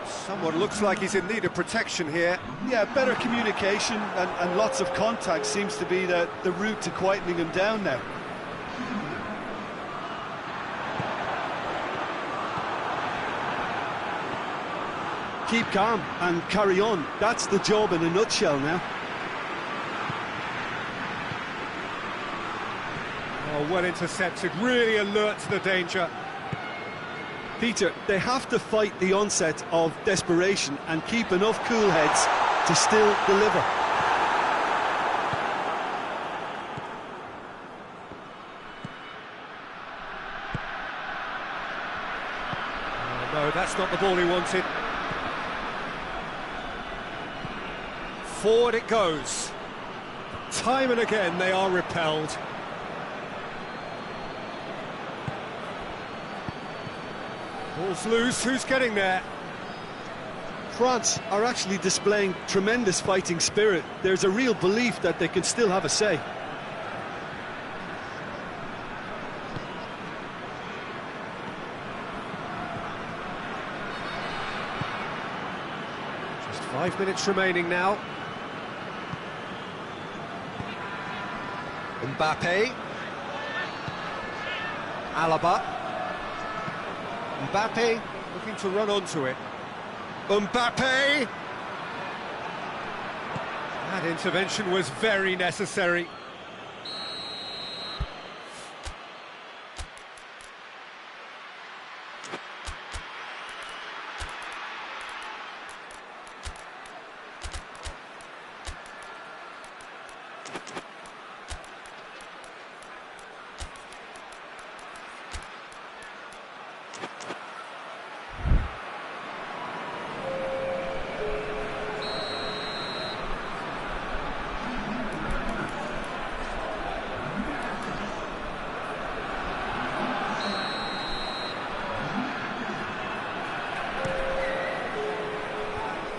Someone looks like he's in need of protection here. Yeah, better communication and lots of contact seems to be the route to quietening him down now. Keep calm and carry on. That's the job in a nutshell now. Oh, well intercepted, really alert to the danger. Peter, they have to fight the onset of desperation and keep enough cool heads to still deliver. Oh, no, that's not the ball he wanted. Forward it goes. Time and again they are repelled. Ball's loose, who's getting there? France are actually displaying tremendous fighting spirit. There's a real belief that they can still have a say. Just 5 minutes remaining now. Mbappe. Alaba. Mbappe looking to run onto it. Mbappe! That intervention was very necessary.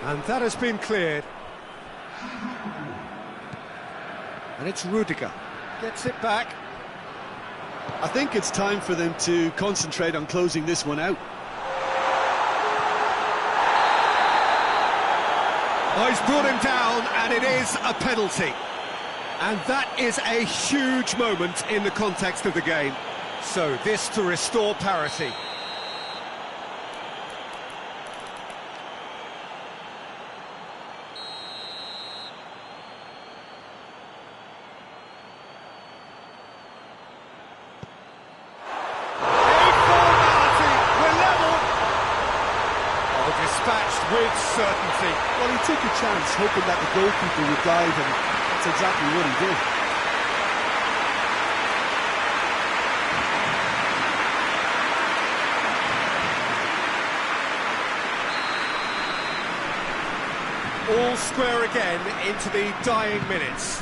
And that has been cleared. And it's Rudiger. Gets it back. I think it's time for them to concentrate on closing this one out. Oh, he's brought him down, and it is a penalty. And that is a huge moment in the context of the game. So this to restore parity. Dispatched with certainty. Well, he took a chance, hoping that the goalkeeper would dive, and that's exactly what he did. All square again into the dying minutes.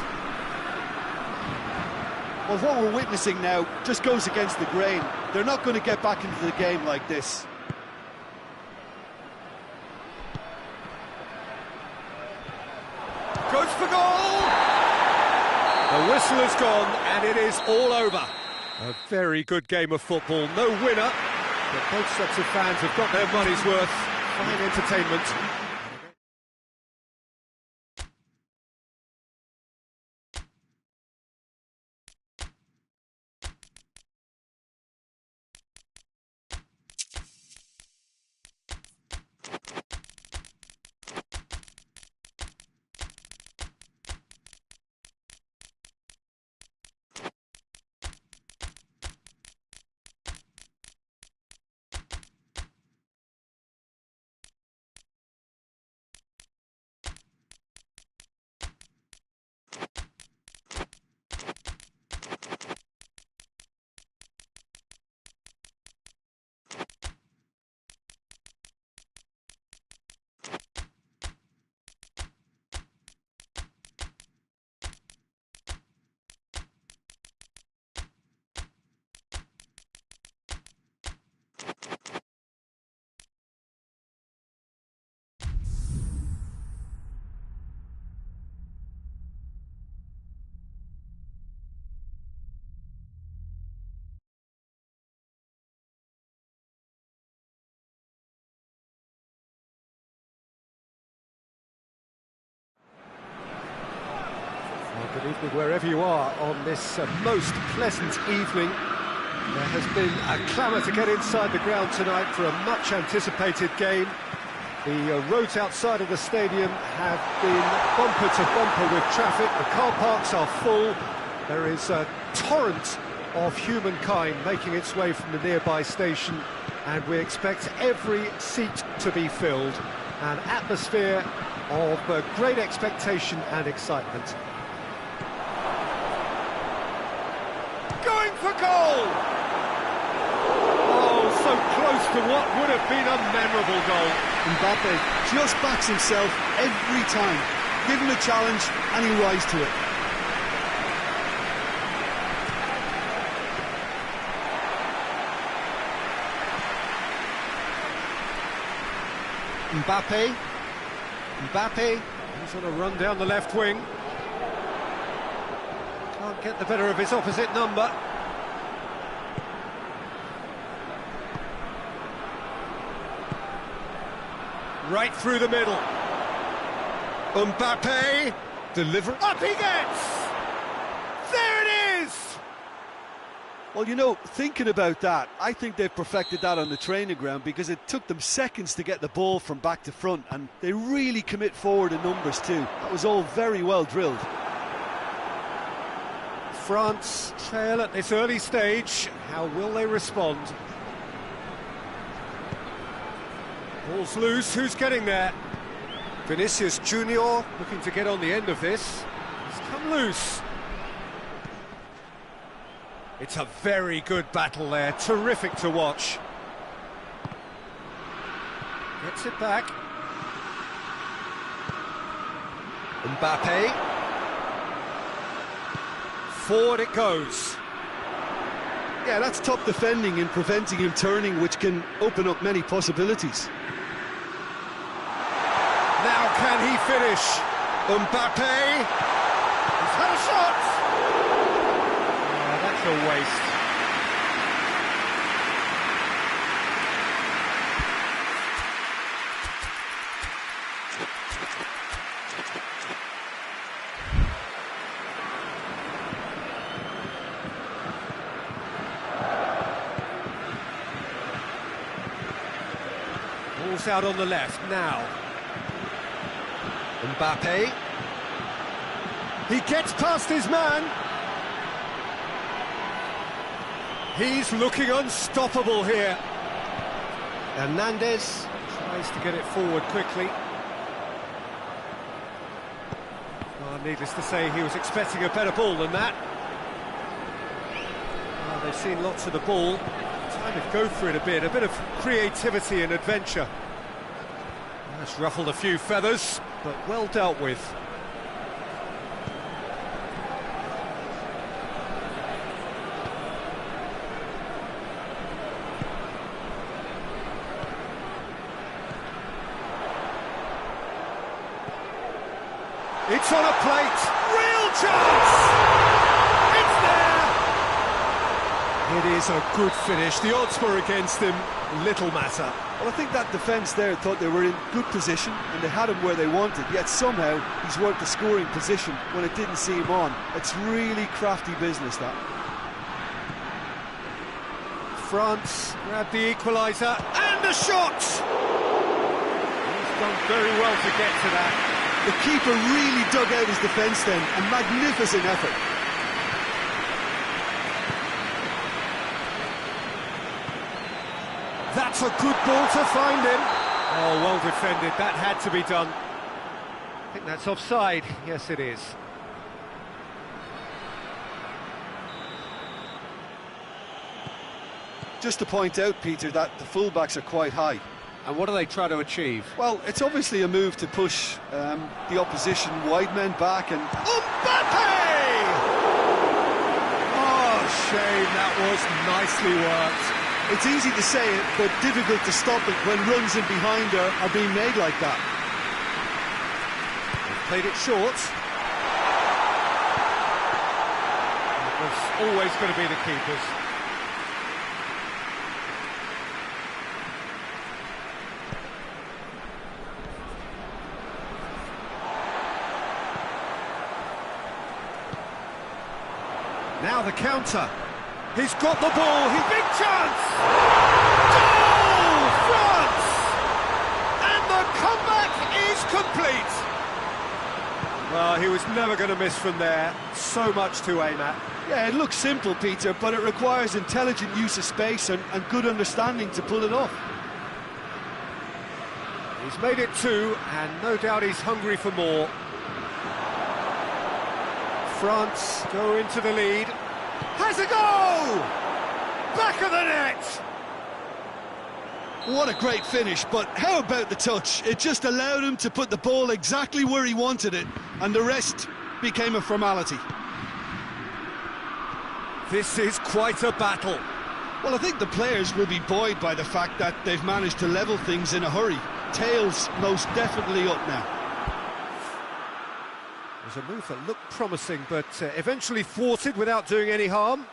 Well, what we're witnessing now just goes against the grain. They're not going to get back into the game like this. Goes for goal! The whistle is gone and it is all over. A very good game of football, no winner, but both sets of fans have got their money's worth. Fine entertainment. Well, good evening wherever you are on this most pleasant evening. There has been a clamour to get inside the ground tonight for a much anticipated game. The roads outside of the stadium have been bumper to bumper with traffic. The car parks are full. There is a torrent of humankind making its way from the nearby station, and we expect every seat to be filled. An atmosphere of great expectation and excitement. Going for goal! Oh, so close to what would have been a memorable goal. Mbappe just backs himself every time. Give him a challenge and he'll rise to it. Mbappe, he's on a run down the left wing. Can't get the better of his opposite number. Right through the middle. Mbappe, deliver. Up he gets! There it is! Well, you know, thinking about that, I think they've perfected that on the training ground, because it took them seconds to get the ball from back to front, and they really commit forward in numbers too. That was all very well drilled. France trail at this early stage. How will they respond? Ball's loose, who's getting there? Vinicius Junior looking to get on the end of this. He's come loose. It's a very good battle there, terrific to watch. Gets it back. Mbappe. Forward it goes. Yeah, that's top defending and preventing him turning, which can open up many possibilities. Now can he finish? Mbappe! He's had a shot! Oh, that's a waste. Ball's out on the left now. Mbappe. He gets past his man. He's looking unstoppable here. Hernandez tries Tries to get it forward quickly. Needless to say, he was expecting a better ball than that. They've seen lots of the ball. Time to go for it a bit of creativity and adventure. That's ruffled a few feathers, but well dealt with. It's on a plate, real chance! It's there! It is a good finish, the odds were against him, little matter. Well, I think that defence there thought they were in good position and they had him where they wanted, yet somehow he's worked the scoring position when it didn't see him on. It's really crafty business, that. France grabbed the equaliser, and the shot! He's done very well to get to that. The keeper really dug out his defence then, a magnificent effort. That's a good ball to find him. Oh, well defended, that had to be done. I think that's offside, yes it is. Just to point out, Peter, that the fullbacks are quite high. And what do they try to achieve? Well, it's obviously a move to push the opposition wide men back and... Mbappe! Oh, shame, that was nicely worked. It's easy to say it, but difficult to stop it when runs in behind are being made like that. They've played it short. It was always going to be the keepers. Now the counter. He's got the ball. He's big chance. Goal, France! And the comeback is complete. Well, he was never going to miss from there. So much to aim at. Yeah, it looks simple, Peter, but it requires intelligent use of space and good understanding to pull it off. He's made it 2, and no doubt he's hungry for more. France go into the lead. Has a goal! Back of the net! What a great finish, but how about the touch? It just allowed him to put the ball exactly where he wanted it, and the rest became a formality. This is quite a battle. Well, I think the players will be buoyed by the fact that they've managed to level things in a hurry. Tails most definitely up now. It was a move that looked promising, but eventually thwarted without doing any harm.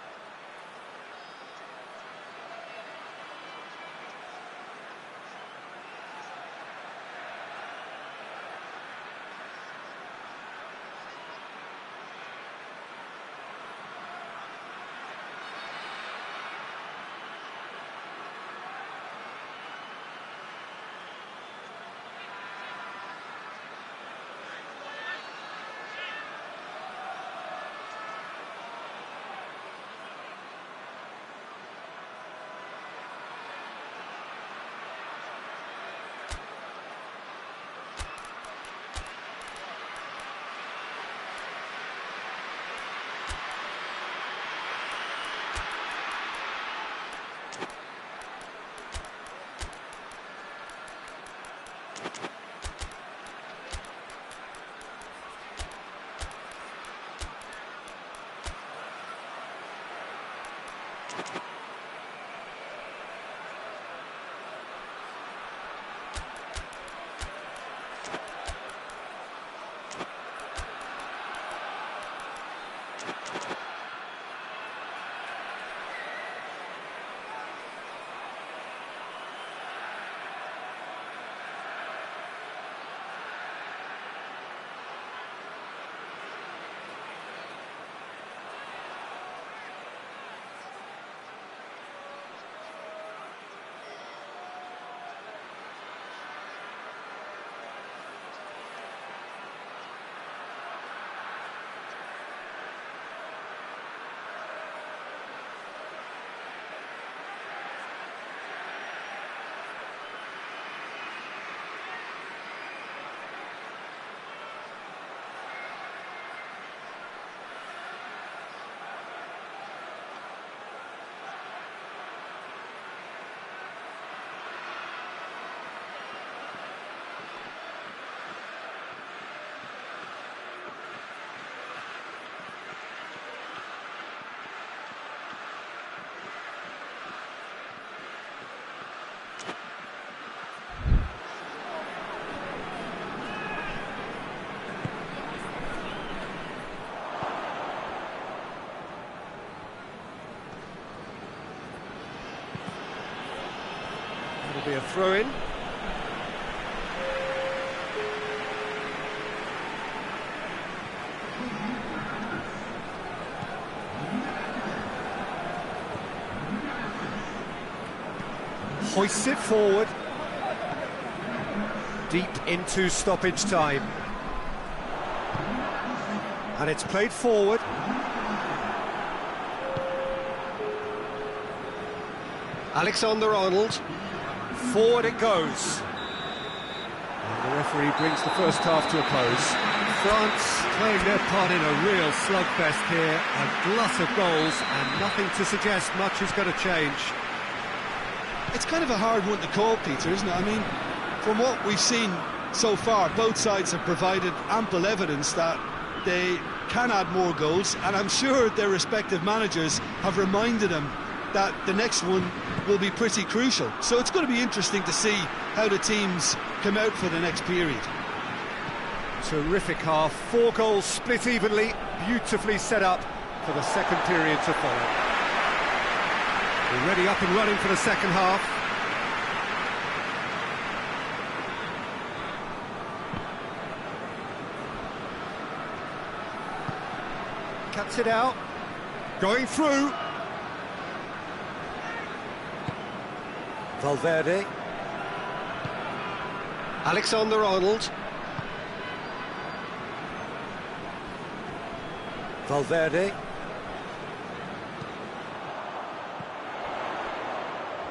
It'll be a throw-in. Hoists it forward. Deep into stoppage time. And it's played forward. Alexander-Arnold. Forward it goes. And the referee brings the first half to a close. France playing their part in a real slugfest here. A glut of goals and nothing to suggest much is going to change. It's kind of a hard one to call, Peter, isn't it? I mean, from what we've seen so far, both sides have provided ample evidence that they can add more goals, and I'm sure their respective managers have reminded them that the next one will be pretty crucial. So it's going to be interesting to see how the teams come out for the next period. Terrific half, 4 goals split evenly, beautifully set up for the second period to follow. Already up and running for the second half. Cuts it out. Going through. Valverde. Alexander-Arnold. Valverde.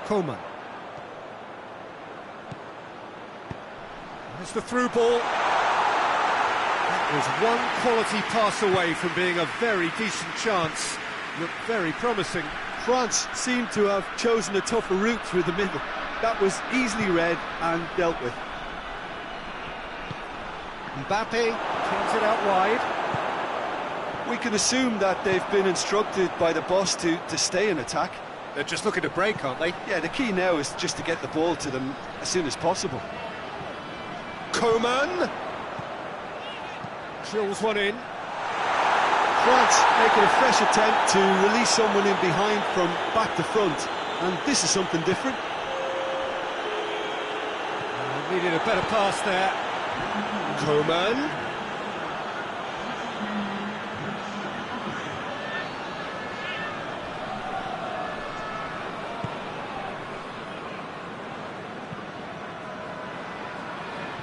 Coman. There's the through ball. That was one quality pass away from being a very decent chance. Looked very promising. France seemed to have chosen a tougher route through the middle. That was easily read and dealt with. Mbappe turns it out wide. We can assume that they've been instructed by the boss to stay in attack. They're just looking to break, aren't they? Yeah, the key now is just to get the ball to them as soon as possible. Coman drills one in. France making a fresh attempt to release someone in behind from back to front, and this is something different. Needed a better pass there. Coman.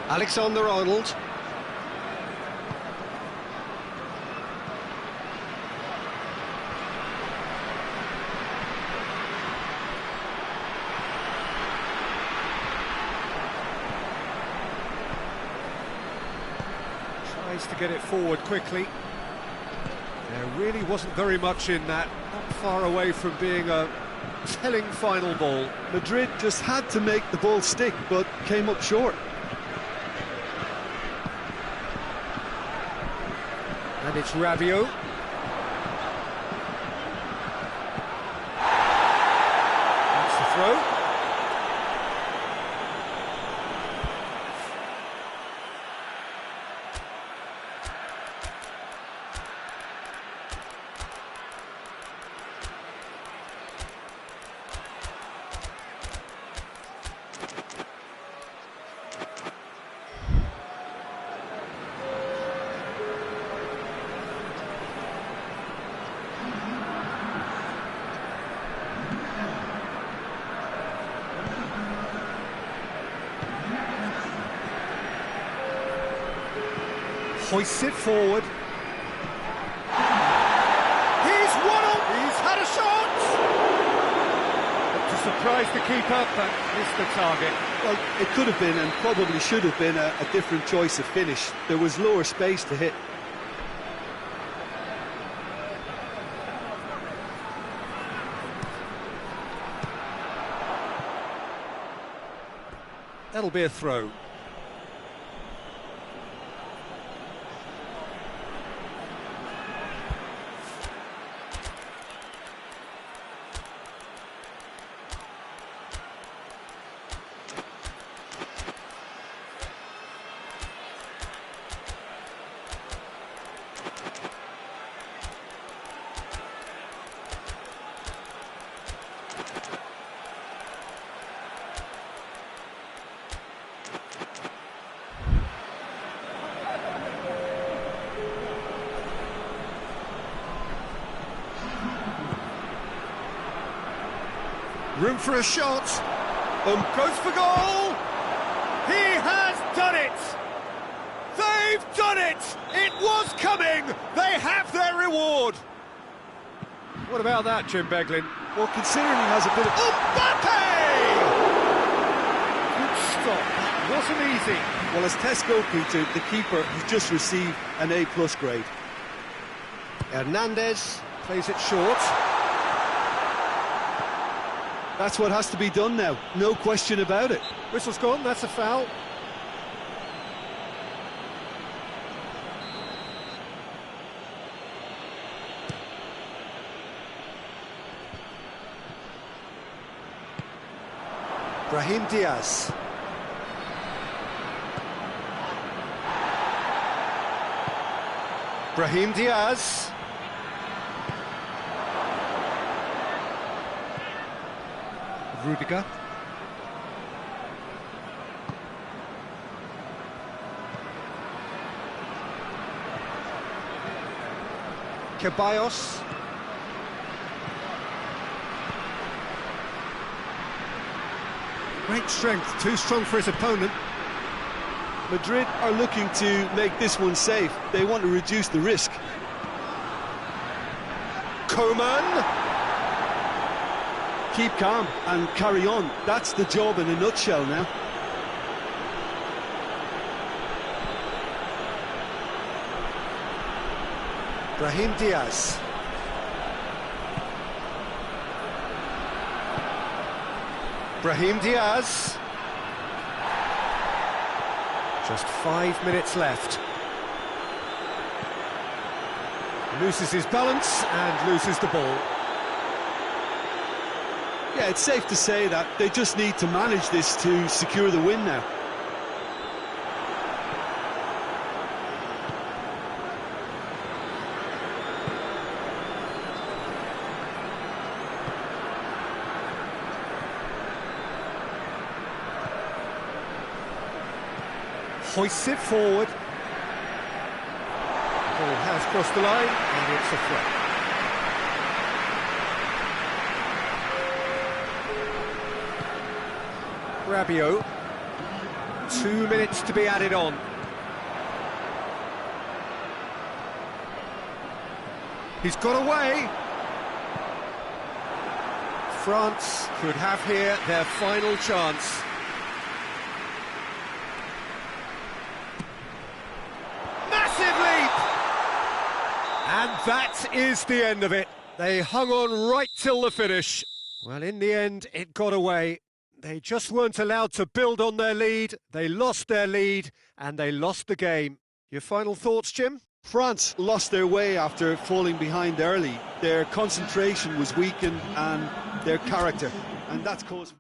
Alexander-Arnold. Tries to get it forward quickly. There really wasn't very much in that, not far away from being a telling final ball. Madrid just had to make the ball stick, but came up short. And it's Rabiot. That's the throw. Hoists it forward. He's won it! He's had a shot! To surprise the keeper, but missed the target. Well, it could have been and probably should have been a different choice of finish. There was lower space to hit. That'll be a throw. Room for a shot. Goes for goal. He has done it. They've done it. It was coming. They have their reward. What about that, Jim Beglin? Well, considering he has a bit of... Mbappe! Good stop. That wasn't easy. Well, as Tesco, Peter, the keeper, has just received an A+ grade. Hernandez plays it short. That's what has to be done now, no question about it. Whistle's gone, that's a foul. Brahim Diaz. Brahim Diaz. Rudiger. Ceballos. Great strength, too strong for his opponent. Madrid are looking to make this one safe. They want to reduce the risk. Coman. Keep calm and carry on. That's the job in a nutshell now. Brahim Diaz. Brahim Diaz. Just 5 minutes left. Loses his balance and loses the ball. Yeah, it's safe to say that they just need to manage this to secure the win now. Hoists it forward. Ball has crossed the line and it's a threat. Rabiot. 2 minutes to be added on. He's got away. France could have here their final chance. Massive leap! And that is the end of it. They hung on right till the finish. Well, in the end, it got away. They just weren't allowed to build on their lead. They lost their lead and they lost the game. Your final thoughts, Jim? France lost their way after falling behind early. Their concentration was weakened and their character, and that's caused...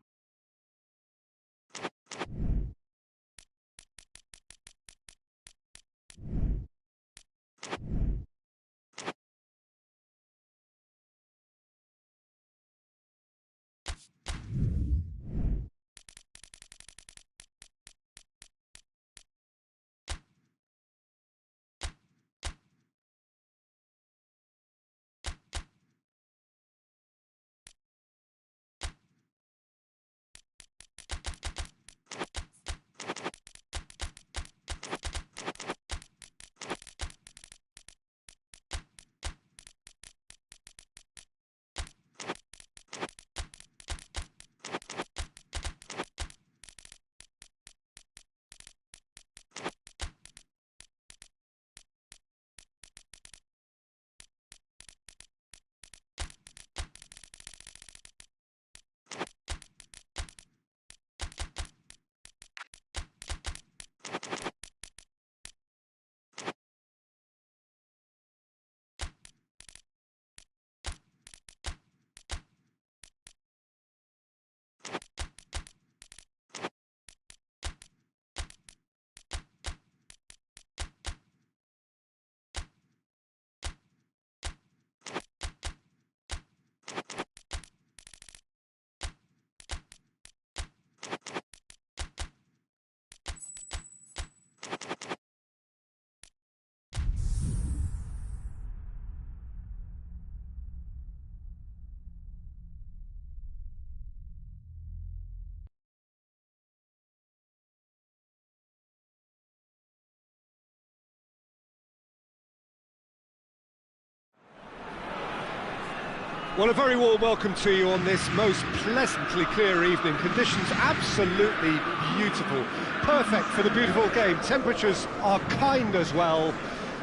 Well, a very warm welcome to you on this most pleasantly clear evening. Conditions absolutely beautiful. Perfect for the beautiful game. Temperatures are kind as well.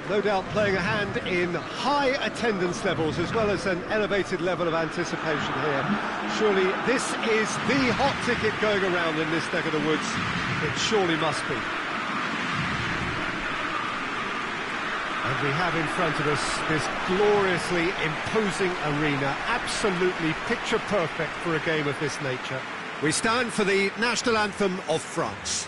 No doubt playing a hand in high attendance levels as well as an elevated level of anticipation here. Surely this is the hot ticket going around in this neck of the woods. It surely must be. And we have in front of us this gloriously imposing arena, absolutely picture perfect for a game of this nature. We stand for the national anthem of France.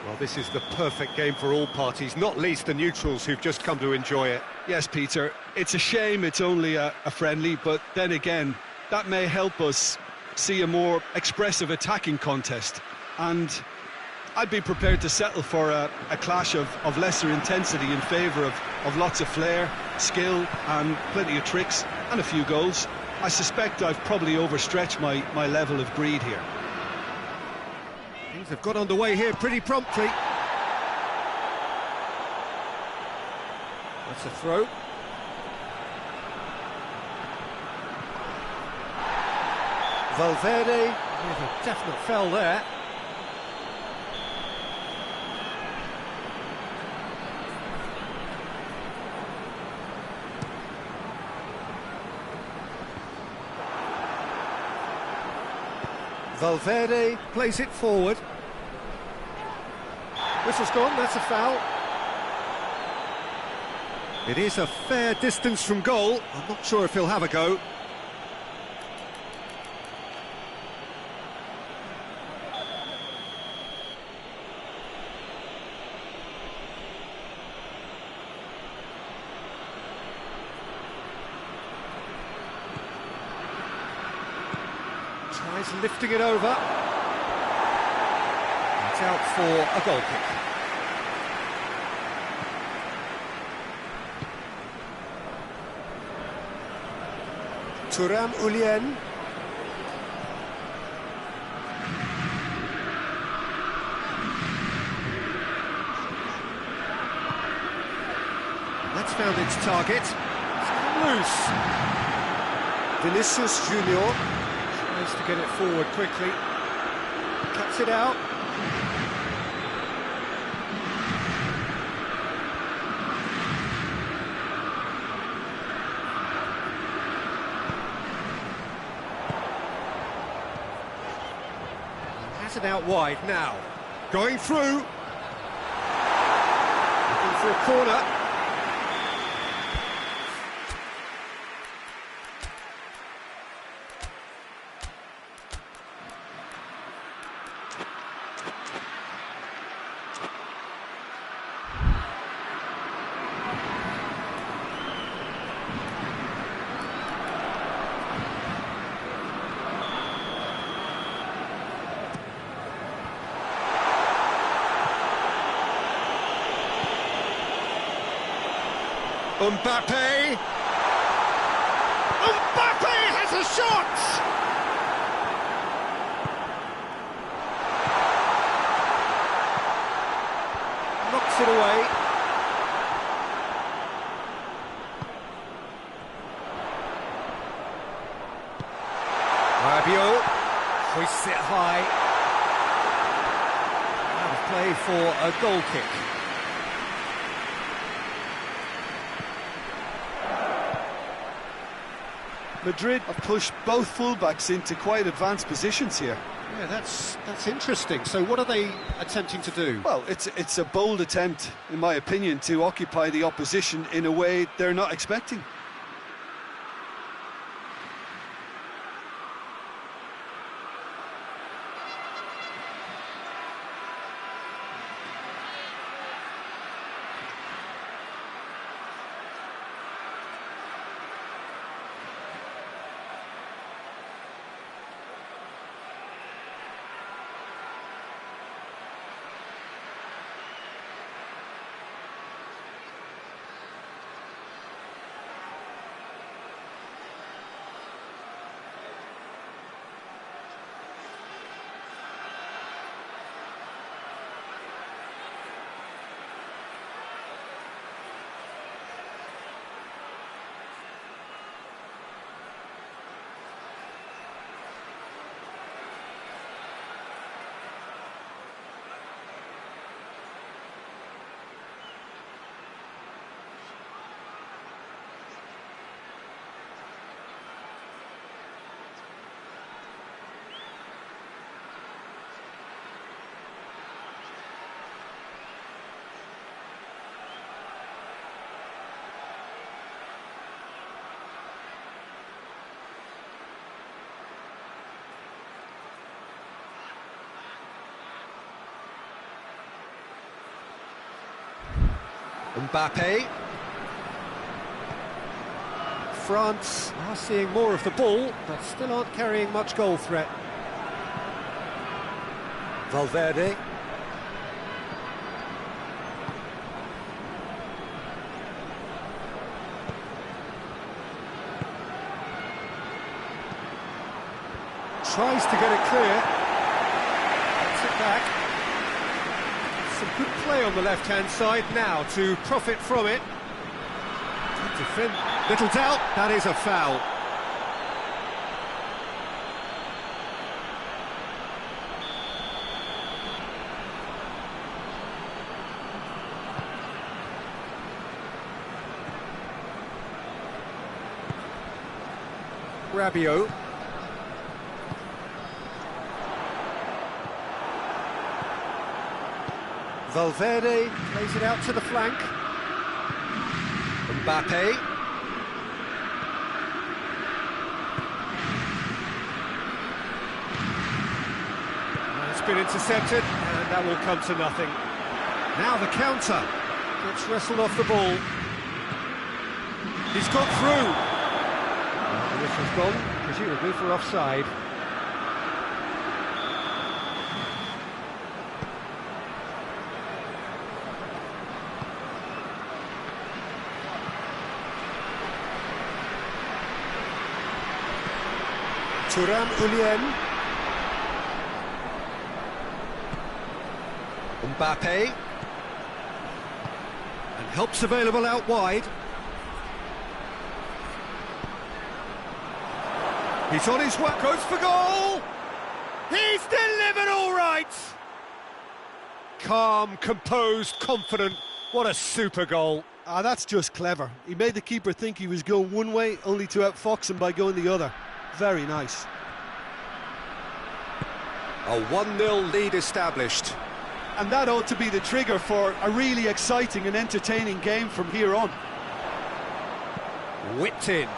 Well, this is the perfect game for all parties, not least the neutrals who've just come to enjoy it. Yes, Peter, it's a shame it's only a friendly, but then again, that may help us see a more expressive attacking contest. And I'd be prepared to settle for a clash of lesser intensity in favour of lots of flair, skill and plenty of tricks and a few goals. I suspect I've probably overstretched my level of greed here. Things have got underway here pretty promptly. That's a throw. Valverde with a definite foul there. Valverde plays it forward. Whistle's gone, that's a foul. It is a fair distance from goal. I'm not sure if he'll have a go. Tries lifting it over. It's out for a goal kick. Thuram Ullien. That's found its target. It's come loose. Vinicius Junior tries to get it forward quickly. Cuts it out. Has it out wide now. Going through. Looking for a corner. Mbappe! Mbappe has a shot! Knocks it away. Rabiot hoists it high. Out of play for a goal kick. Madrid have pushed both fullbacks into quite advanced positions here. Yeah, that's interesting. So what are they attempting to do? Well, it's a bold attempt, in my opinion, to occupy the opposition in a way they're not expecting. Mbappe. France are seeing more of the ball, but still aren't carrying much goal threat. Valverde. Tries to get it clear. Gets it back. Some good play on the left-hand side now to profit from it. To defend. Little doubt, that is a foul. Rabiot. Valverde plays it out to the flank. Mbappe. It's been intercepted, and that will come to nothing. Now the counter. Gets wrestled off the ball. He's got through. The whistle's gone, presumably for offside. Thuram Union. Mbappe. And help's available out wide. He's on his way, goes for goal! He's delivered all right! Calm, composed, confident. What a super goal. That's just clever. He made the keeper think he was going one way, only to outfox him by going the other. Very nice. A 1-0 lead established. And that ought to be the trigger for a really exciting and entertaining game from here on. Whipped in.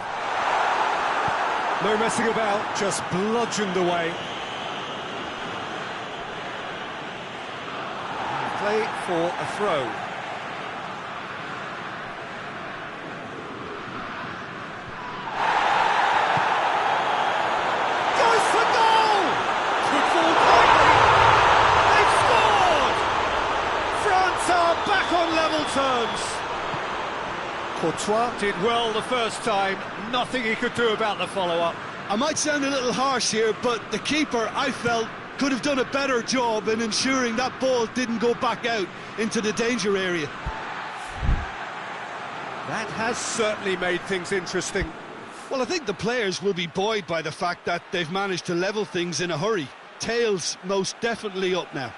No messing about, just bludgeoned away. Play for a throw. Goes for goal! Could fall quietly. They've scored! France are back on level terms. Courtois did well the first time, nothing he could do about the follow-up. I might sound a little harsh here, but the keeper, I felt, could have done a better job in ensuring that ball didn't go back out into the danger area. That has certainly made things interesting. Well, I think the players will be buoyed by the fact that they've managed to level things in a hurry. Tails most definitely up now.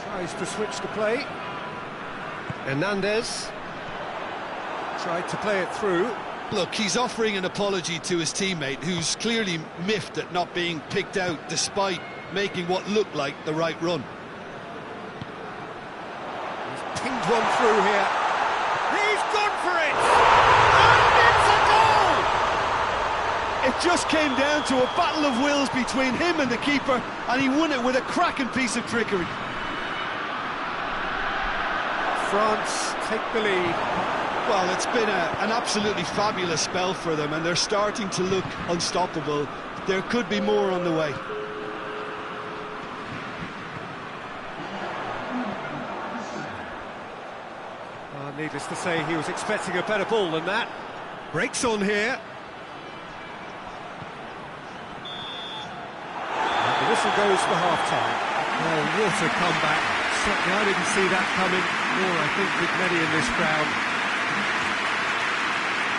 Tries to switch the play. Hernandez tried to play it through. Look, he's offering an apology to his teammate, who's clearly miffed at not being picked out despite making what looked like the right run. He's pinged one through here. He's gone for it! And it's a goal! It just came down to a battle of wills between him and the keeper, and he won it with a cracking piece of trickery. France take the lead. Well, it's been an absolutely fabulous spell for them, and they're starting to look unstoppable. There could be more on the way. Needless to say, he was expecting a better ball than that. Breaks on here. And the whistle goes for half-time. Oh, what a comeback. Certainly I didn't see that coming, nor I think did many in this crowd.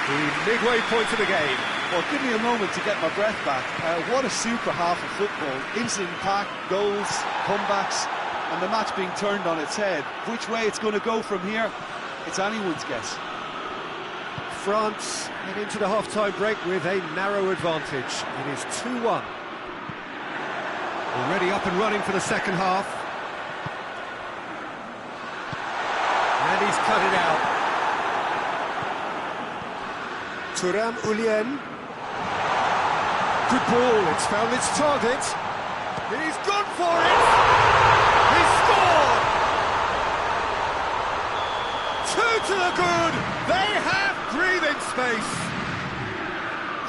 The midway point of the game. Well, give me a moment to get my breath back. What a super half of football. Instant impact, goals, comebacks, and the match being turned on its head. Which way it's going to go from here, it's anyone's guess. France head into the half-time break with a narrow advantage. It is 2-1. Already up and running for the second half. And he's cut it out. Thuram Ulien. Good ball, it's found its target. He's gone for it! He's scored! 2 to the good! They have breathing space!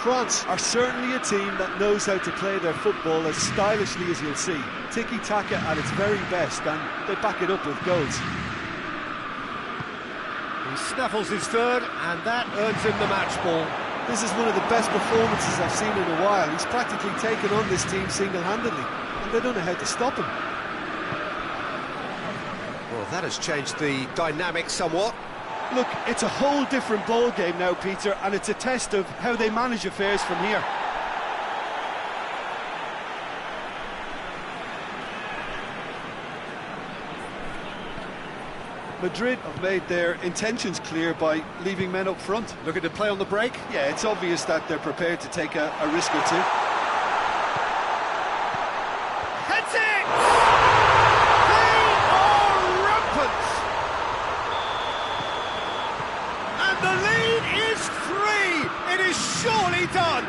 France are certainly a team that knows how to play their football as stylishly as you'll see. Tiki-taka at its very best, and they back it up with goals. He snaffles his third, and that earns him the match ball. This is one of the best performances I've seen in a while. He's practically taken on this team single-handedly, and they don't know how to stop him. Well, that has changed the dynamic somewhat. Look, it's a whole different ball game now, Peter, and it's a test of how they manage affairs from here. Madrid have made their intentions clear by leaving men up front. Looking to play on the break? Yeah, it's obvious that they're prepared to take a risk or two. Heads it! They are rampant! And the lead is 3! It is surely done!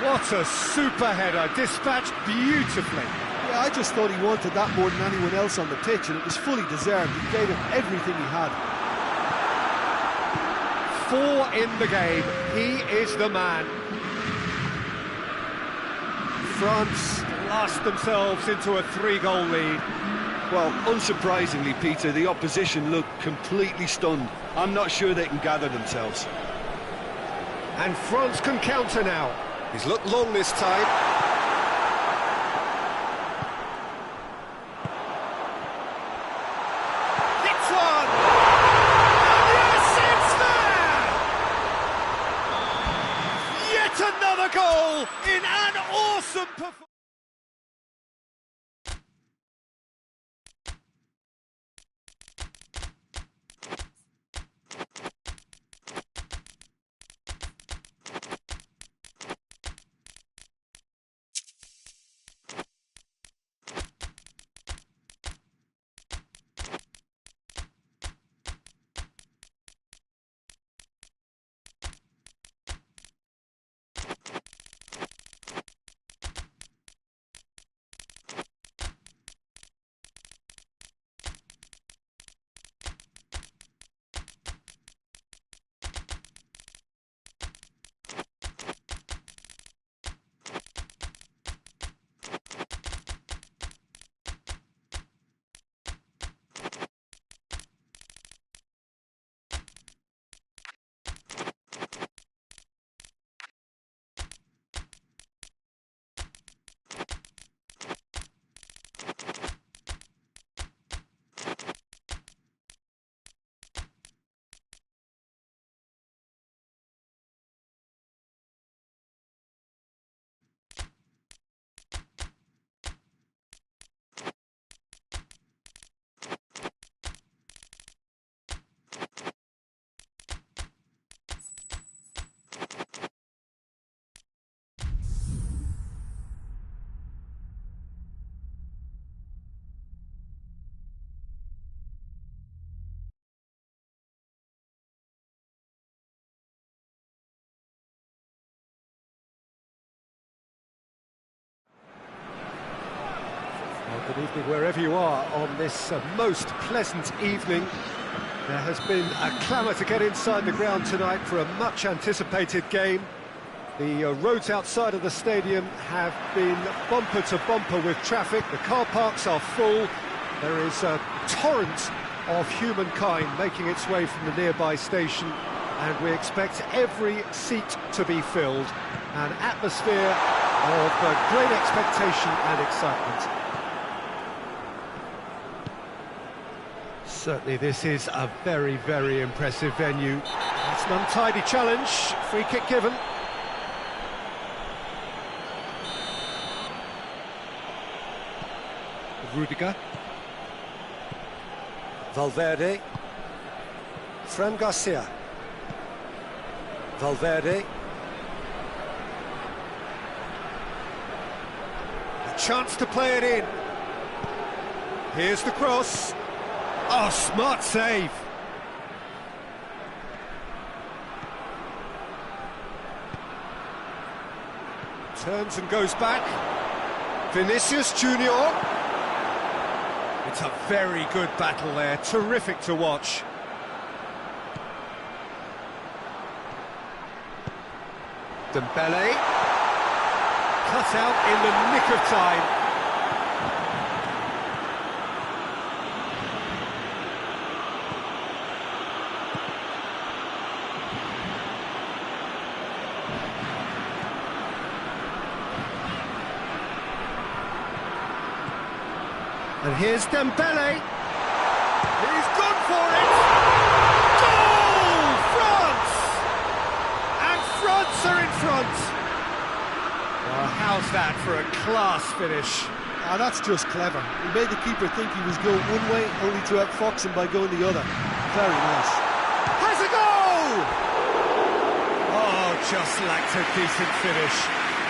What a super header, dispatched beautifully. Yeah, I just thought he wanted that more than anyone else on the pitch, and it was fully deserved. He gave it everything he had. 4 in the game. He is the man. France blast themselves into a 3-goal lead. Well, unsurprisingly, Peter, the opposition looked completely stunned. I'm not sure they can gather themselves. And France can counter now. He's looked long this time. Hits one! And yes, it's there! Yet another goal in an awesome performance. Well, good evening wherever you are on this most pleasant evening. There has been a clamour to get inside the ground tonight for a much anticipated game. The roads outside of the stadium have been bumper to bumper with traffic. The car parks are full. There is a torrent of humankind making its way from the nearby station, and we expect every seat to be filled. An atmosphere of great expectation and excitement. Certainly this is a very, very impressive venue. It's an untidy challenge, free kick given. Rudiger. Valverde. Fran Garcia. Valverde. chance to play it in. Here's the cross. Oh, smart save. Turns and goes back. Vinicius Junior. It's a very good battle there, terrific to watch. Dembele. Cut out in the nick of time. And here's Dembele. He's gone for it. Goal! France! And France are in front. Well, how's that for a class finish? Ah, that's just clever. He made the keeper think he was going one way, only to outfox him by going the other. Very nice. Has a goal! Oh, just lacked a decent finish.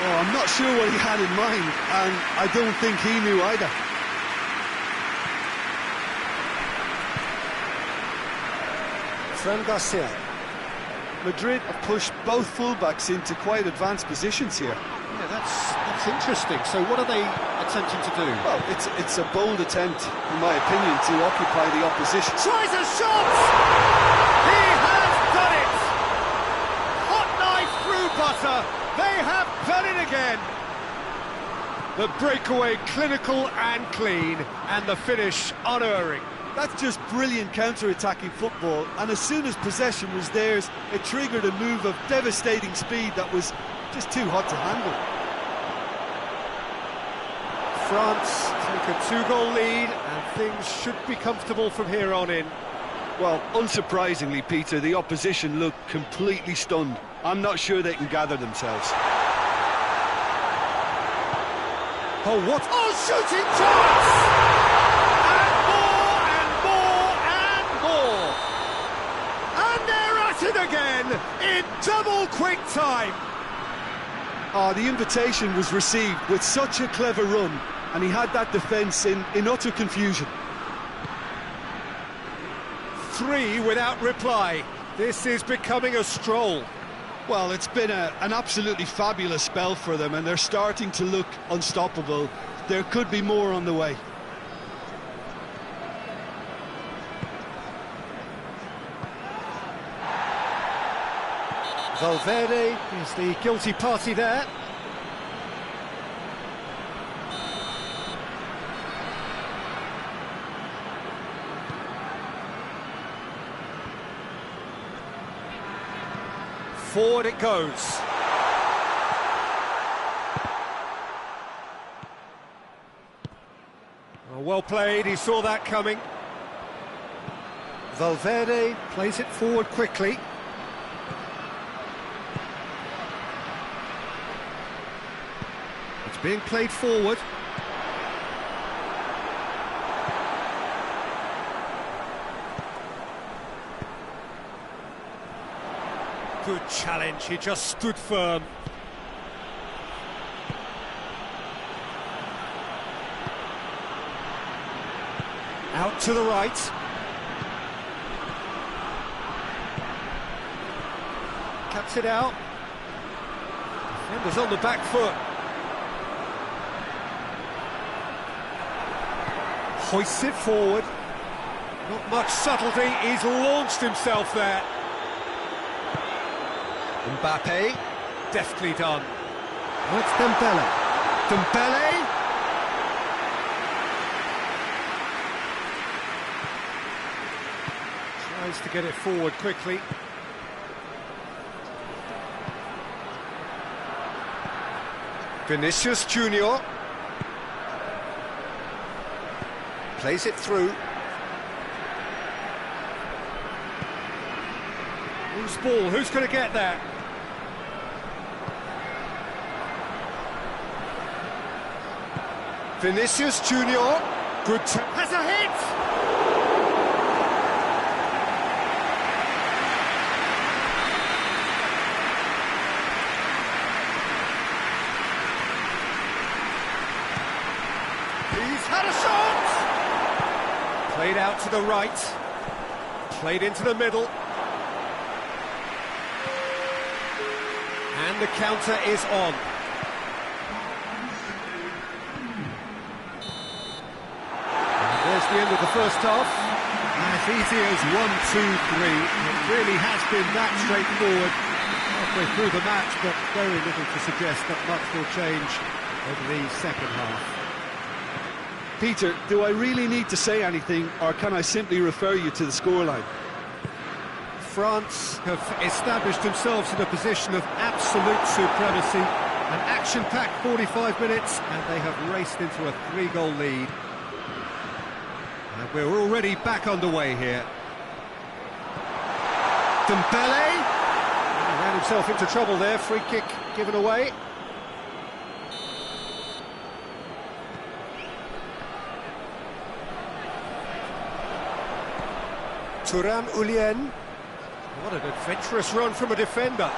Oh, I'm not sure what he had in mind, and I don't think he knew either. Fran Garcia. Madrid have pushed both fullbacks into quite advanced positions here. Yeah, that's interesting. So what are they attempting to do? Well, it's a bold attempt, in my opinion, to occupy the opposition. Tries a shot! He has done it! Hot knife through butter. They have done it again. The breakaway clinical and clean, and the finish unerring. That's just brilliant counter-attacking football, and as soon as possession was theirs, it triggered a move of devastating speed that was just too hot to handle. France take a 2-goal lead, and things should be comfortable from here on in. Well, unsurprisingly, Peter, the opposition look completely stunned. I'm not sure they can gather themselves. Oh, what? Oh, shooting chance! Again in double quick time. Oh, the invitation was received with such a clever run, and he had that defence in utter confusion. 3 without reply. This is becoming a stroll. Well, it's been an absolutely fabulous spell for them, and they're starting to look unstoppable. There could be more on the way. Valverde is the guilty party there. Forward it goes. Oh, well played, he saw that coming. Valverde plays it forward quickly. It's being played forward. Good challenge, he just stood firm. Out to the right. Cuts it out. Defender's on the back foot. Hoists it forward. Not much subtlety, he's launched himself there. Mbappe, deftly done. Oh, it's Dembele. Dembele. Tries to get it forward quickly. Vinicius Junior. Plays it through. Loose ball, who's going to get that? Vinicius Junior, good has a hit! had a shot! Played out to the right, played into the middle. And the counter is on. And there's the end of the first half. As easy as 1, 2, 3. It really has been that straightforward halfway through the match, but very little to suggest that much will change over the second half. Peter, do I really need to say anything, or can I simply refer you to the scoreline? France have established themselves in a position of absolute supremacy. An action-packed 45 minutes, and they have raced into a 3-goal lead. And we're already back underway here. Dembele! He ran himself into trouble there, free kick given away. Thuram Ullien. What an adventurous run from a defender.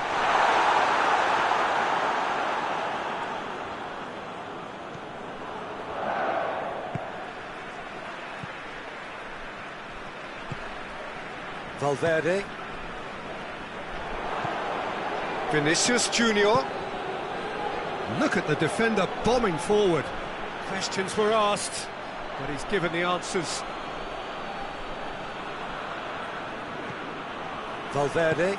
Valverde. Vinicius Junior. Look at the defender bombing forward. Questions were asked, but he's given the answers. Valverde.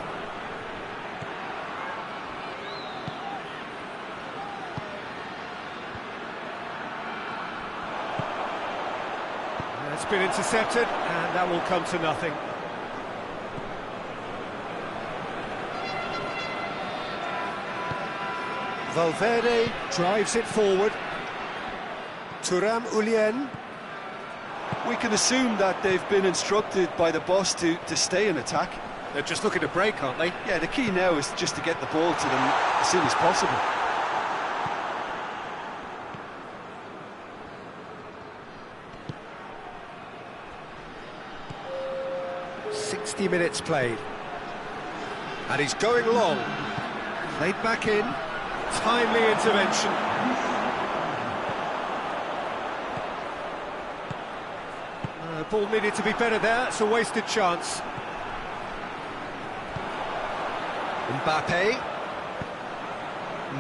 It's been intercepted, and that will come to nothing. Valverde drives it forward. Thuram Ullien. We can assume that they've been instructed by the boss to stay in attack. They're just looking to break, aren't they? Yeah, the key now is just to get the ball to them as soon as possible. Minutes played, and he's going long. Played back in, timely intervention. Ball needed to be better there. It's a wasted chance.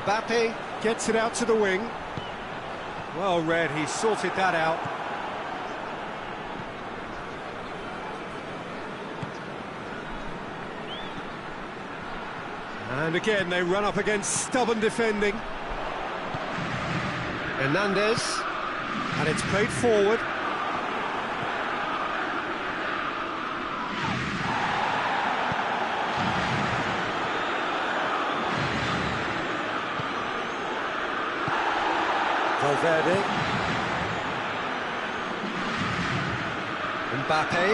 Mbappe gets it out to the wing. Well read, he sorted that out. And again, they run up against stubborn defending. Hernandez, and it's played forward. Valverde. Mbappe.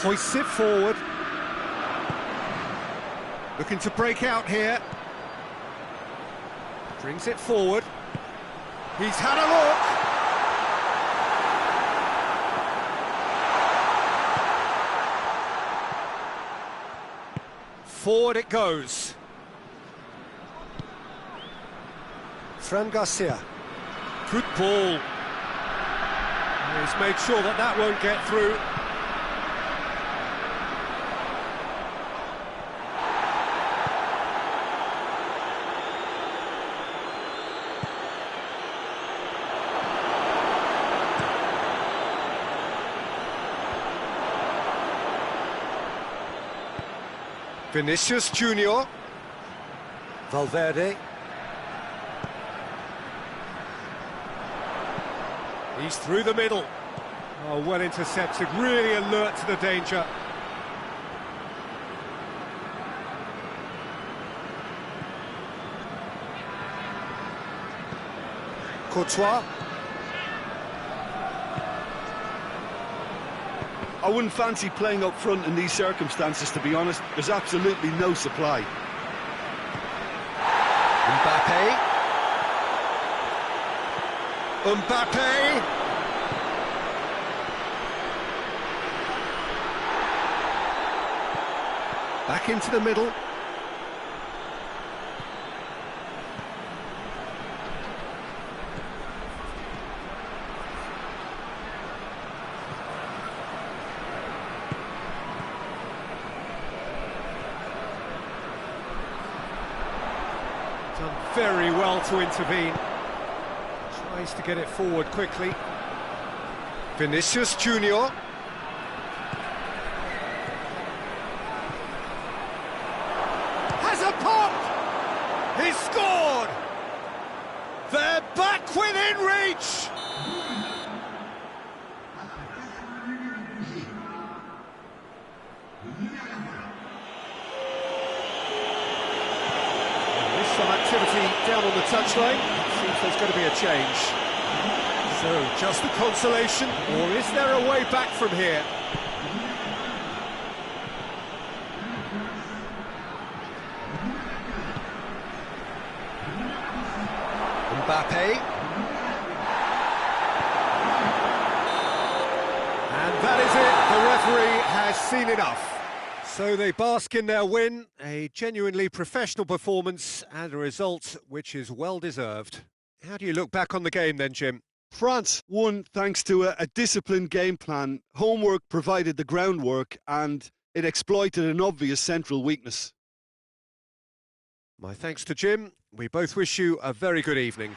Hoists it forward. Looking to break out here. Brings it forward. He's had a look. Forward it goes. Fran Garcia. Good ball. And he's made sure that that won't get through. Vinicius Junior. Valverde. He's through the middle. Oh, well intercepted, really alert to the danger. Courtois. I wouldn't fancy playing up front in these circumstances, to be honest. There's absolutely no supply. Mbappe. Back into the middle. Done very well to intervene. Tries to get it forward quickly. Vinicius Junior. Has a pop! He's scored! They're back within reach! Some activity down on the touchline. Seems there's going to be a change. So, just the consolation, or is there a way back from here? Mbappe. And that is it. The referee has seen enough. So they bask in their win, a genuinely professional performance and a result which is well deserved. How do you look back on the game then, Jim? France won thanks to a disciplined game plan. Homework provided the groundwork and it exploited an obvious central weakness. My thanks to Jim. We both wish you a very good evening.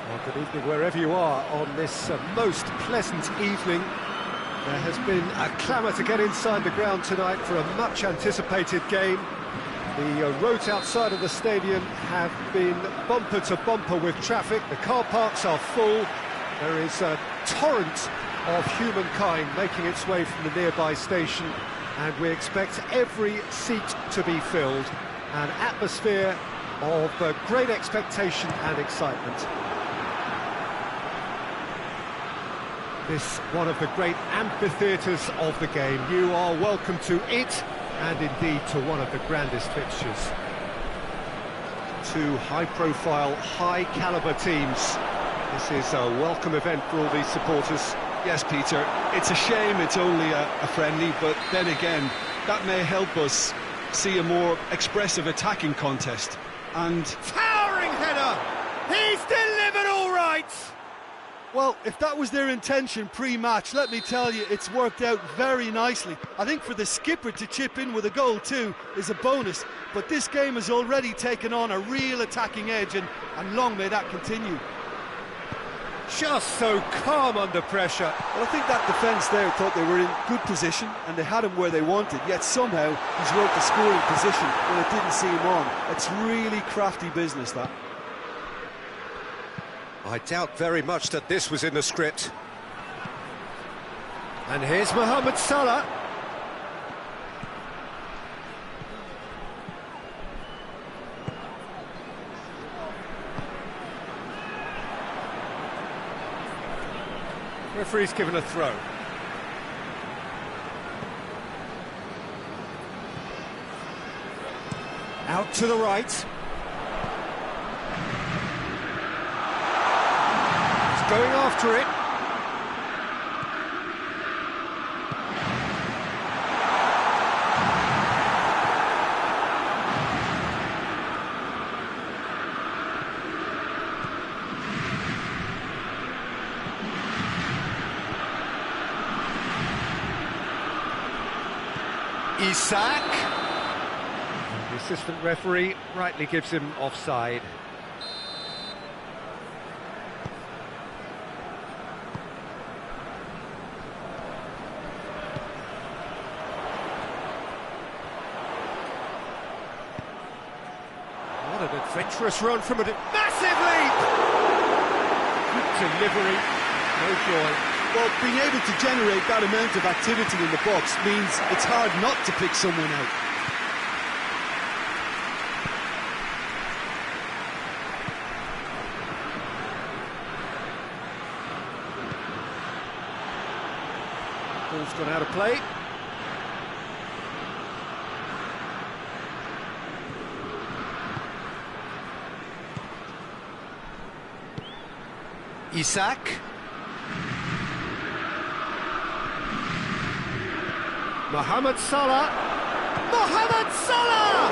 Well, good evening wherever you are on this most pleasant evening. There has been a clamour to get inside the ground tonight for a much anticipated game. The roads outside of the stadium have been bumper to bumper with traffic. The car parks are full. There is a torrent of humankind making its way from the nearby station, and we expect every seat to be filled. An atmosphere of great expectation and excitement. This one of the great amphitheatres of the game. You are welcome to it, and indeed to one of the grandest fixtures. Two high-profile, high-calibre teams. This is a welcome event for all these supporters. Yes, Peter, it's a shame it's only a friendly, but then again, that may help us see a more expressive attacking contest. And towering header! He's delivered all right! Well, if that was their intention pre-match, let me tell you, it's worked out very nicely. I think for the skipper to chip in with a goal too is a bonus, but this game has already taken on a real attacking edge, and long may that continue. Just so calm under pressure. Well, I think that defence there thought they were in good position and they had him where they wanted, yet somehow he's worked the scoring position when it didn't see him on. It's really crafty business, that. I doubt very much that this was in the script. And here's Mohamed Salah. Referee's given a throw. Out to the right. He's going after it. Isak. The assistant referee rightly gives him offside. What an adventurous run from a massive leap! Good delivery, no joy. Well, being able to generate that amount of activity in the box means it's hard not to pick someone out. Ball's gone out of play. Isak. Mohamed Salah! Mohamed Salah!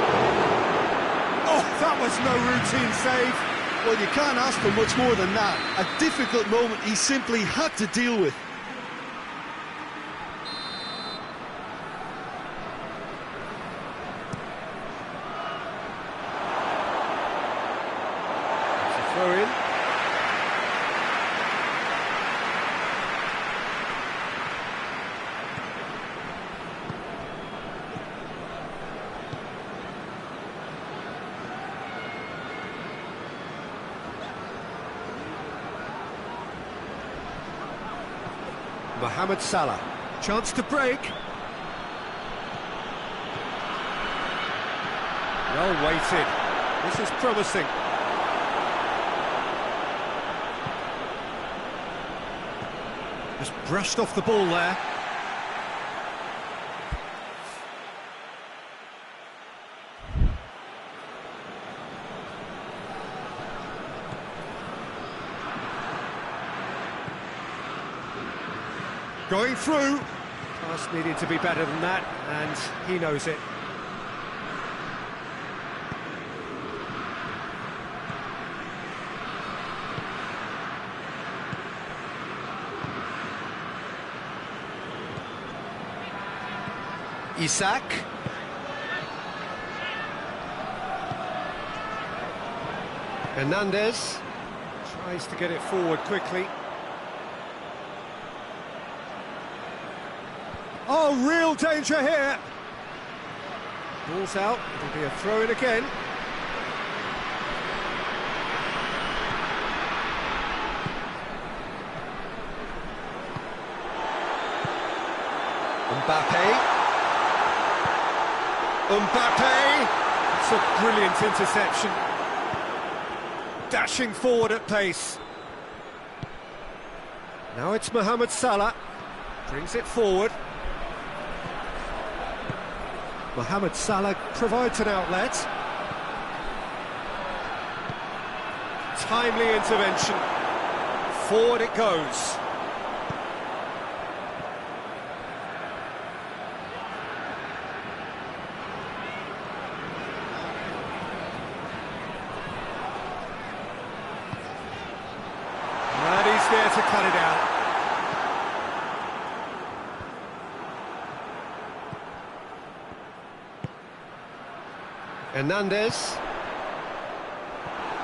Oh, that was no routine save. Well, you can't ask for much more than that. A difficult moment he simply had to deal with. It's a throw-in. Mohamed Salah, chance to break. Well weighted. This is promising. Just brushed off the ball there. Going through. Pass needed to be better than that, and he knows it. Isak. Hernandez tries to get it forward quickly. Oh, real danger here. Ball's out, it'll be a throw-in again. Mbappe. It's a brilliant interception. Dashing forward at pace. Now it's Mohamed Salah. Brings it forward. Mohamed Salah provides an outlet. Timely intervention. Forward it goes. And he's there to cut it out. Hernandez.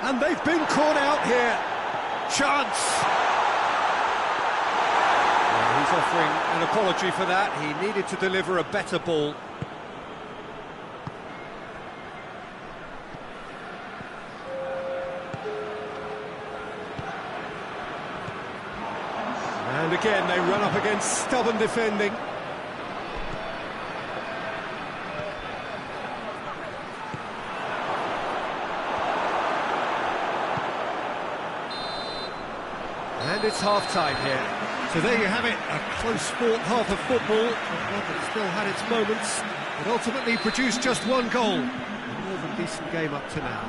And they've been caught out here. Chance. Well, he's offering an apology for that. He needed to deliver a better ball. And again, they run up against stubborn defending. And it's half-time here. So there you have it, a close-fought half of football, but one that still had its moments, but ultimately produced just one goal. A more half a decent game up to now.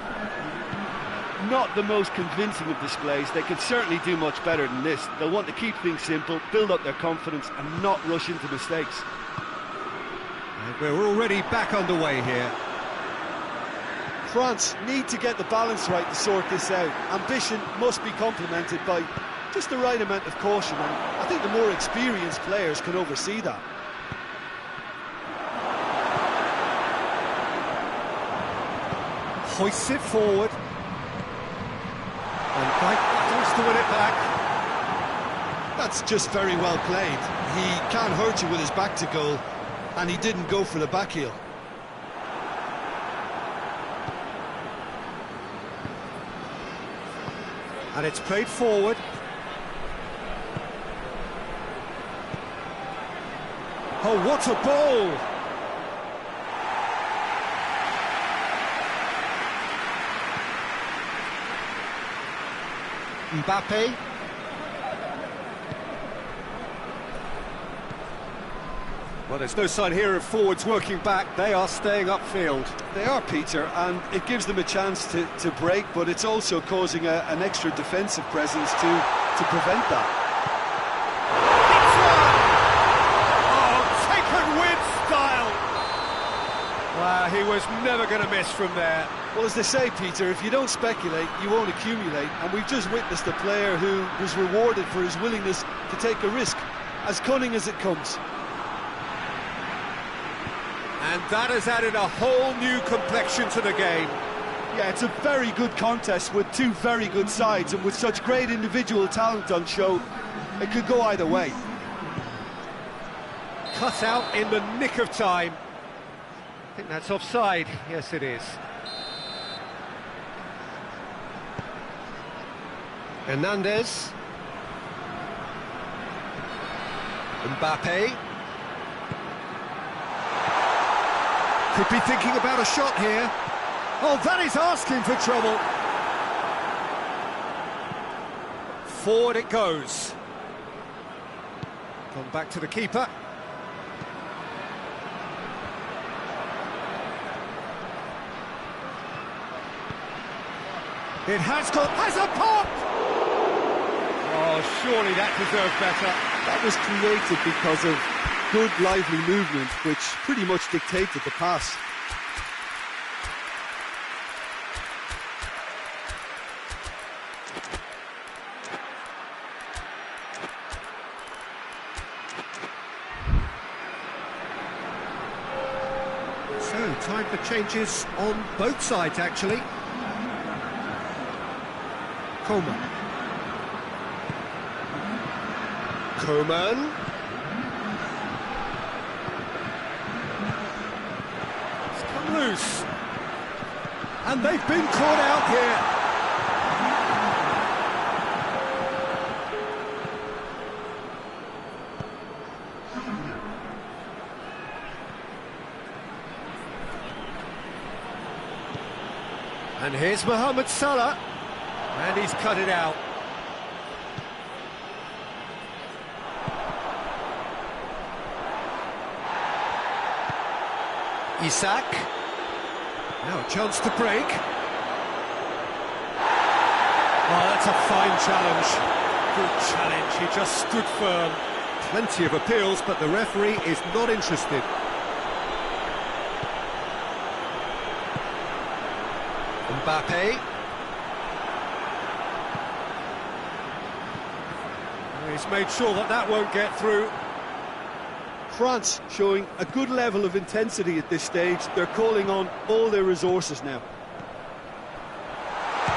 Not the most convincing of displays. They could certainly do much better than this. They'll want to keep things simple, build up their confidence and not rush into mistakes. And we're already back underway here. France need to get the balance right to sort this out. Ambition must be complemented by just the right amount of caution, and I think the more experienced players can oversee that. Hoists it forward. And Dyke battles to win it back. That's just very well played. He can't hurt you with his back to goal, and he didn't go for the back heel. And it's played forward. Oh, what a ball! Mbappe. Well, there's no sign here of forwards working back. They are staying upfield. They are, Peter, and it gives them a chance to break, but it's also causing an extra defensive presence to prevent that. Oh, taken with style! Wow, he was never going to miss from there. Well, as they say, Peter, if you don't speculate, you won't accumulate, and we've just witnessed a player who was rewarded for his willingness to take a risk, as cunning as it comes. And that has added a whole new complexion to the game. Yeah, it's a very good contest with two very good sides, and with such great individual talent on show, it could go either way. Cut out in the nick of time. I think that's offside. Yes, it is. Hernandez. Mbappe. Could be thinking about a shot here. Oh, that is asking for trouble. Forward it goes. Gone back to the keeper. It has a pop! Oh, surely that deserved better. That was created because of good, lively movement, which pretty much dictated the pass. So, time for changes on both sides, actually. Coman. It's come loose. And they've been caught out here. And here's Mohamed Salah. And he's cut it out. Isak. Now a chance to break. Oh, that's a fine challenge. Good challenge, he just stood firm. Plenty of appeals, but the referee is not interested. Mbappe. He's made sure that won't get through. France showing a good level of intensity at this stage. They're calling on all their resources now.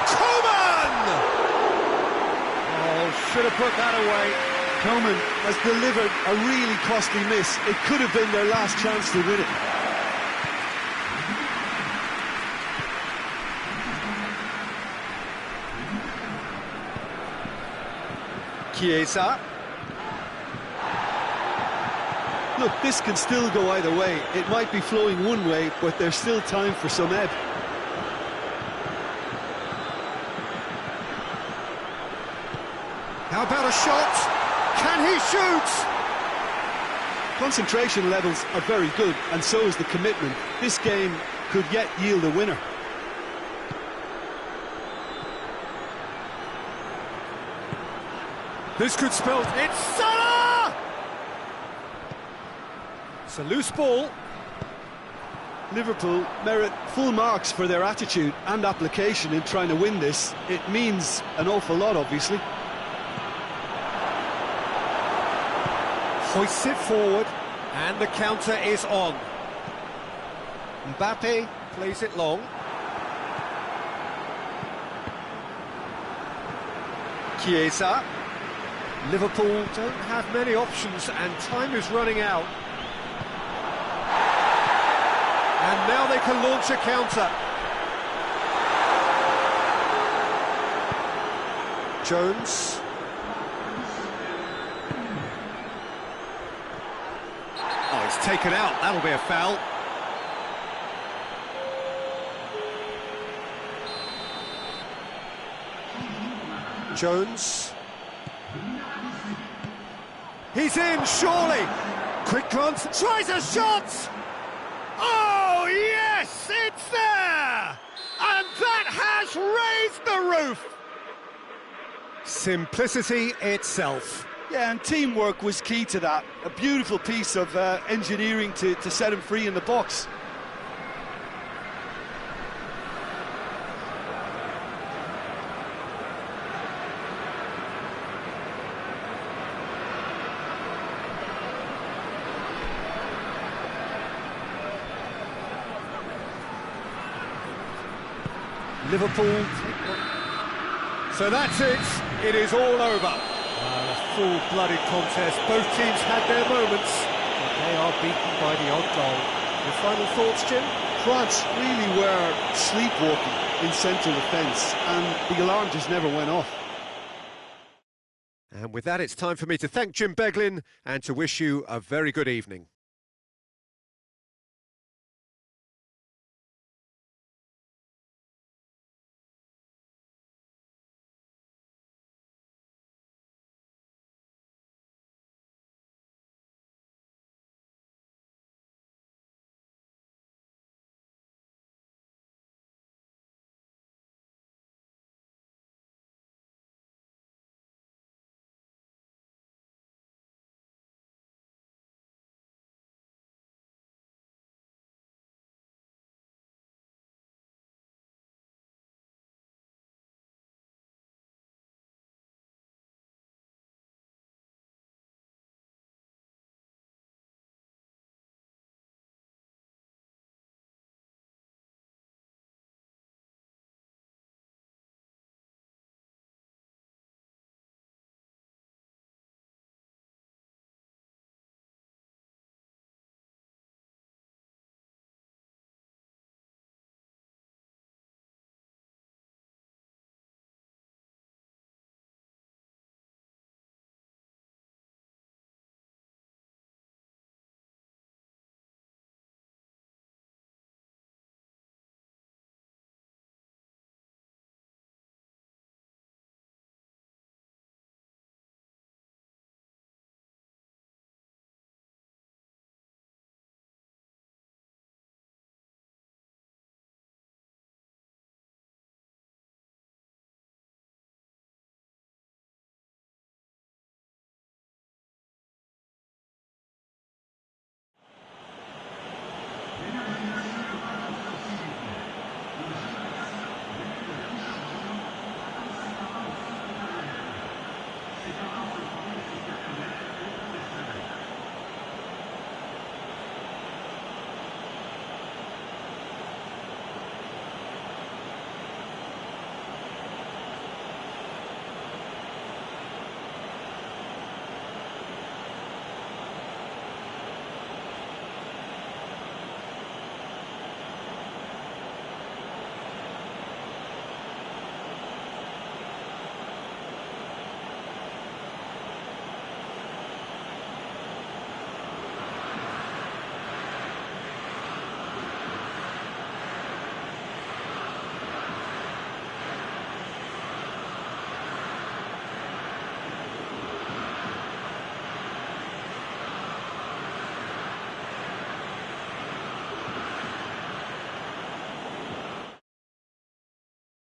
Coman! Oh, should have put that away. Coman has delivered a really costly miss. It could have been their last chance to win it. Chiesa. Look, this can still go either way. It might be flowing one way, but there's still time for some ebb. How about a shot? Can he shoot? Concentration levels are very good, and so is the commitment. This game could yet yield a winner. This could spell... It's Salah! It's a loose ball. Liverpool merit full marks for their attitude and application in trying to win this. It means an awful lot, obviously. Hoists it forward, and the counter is on. Mbappe plays it long. Chiesa. Liverpool don't have many options, and time is running out. And now they can launch a counter. Jones. Oh, it's taken out. That'll be a foul. Jones. He's in, surely. Quick glance, tries a shot! Oh, yes, it's there! And that has raised the roof! Simplicity itself. Yeah, and teamwork was key to that. A beautiful piece of engineering to set him free in the box. Liverpool. So that's it. It is all over. A full-blooded contest. Both teams had their moments, but they are beaten by the odd goal. Your final thoughts, Jim? France really were sleepwalking in central defence, and the alarm just never went off. And with that, it's time for me to thank Jim Beglin and to wish you a very good evening.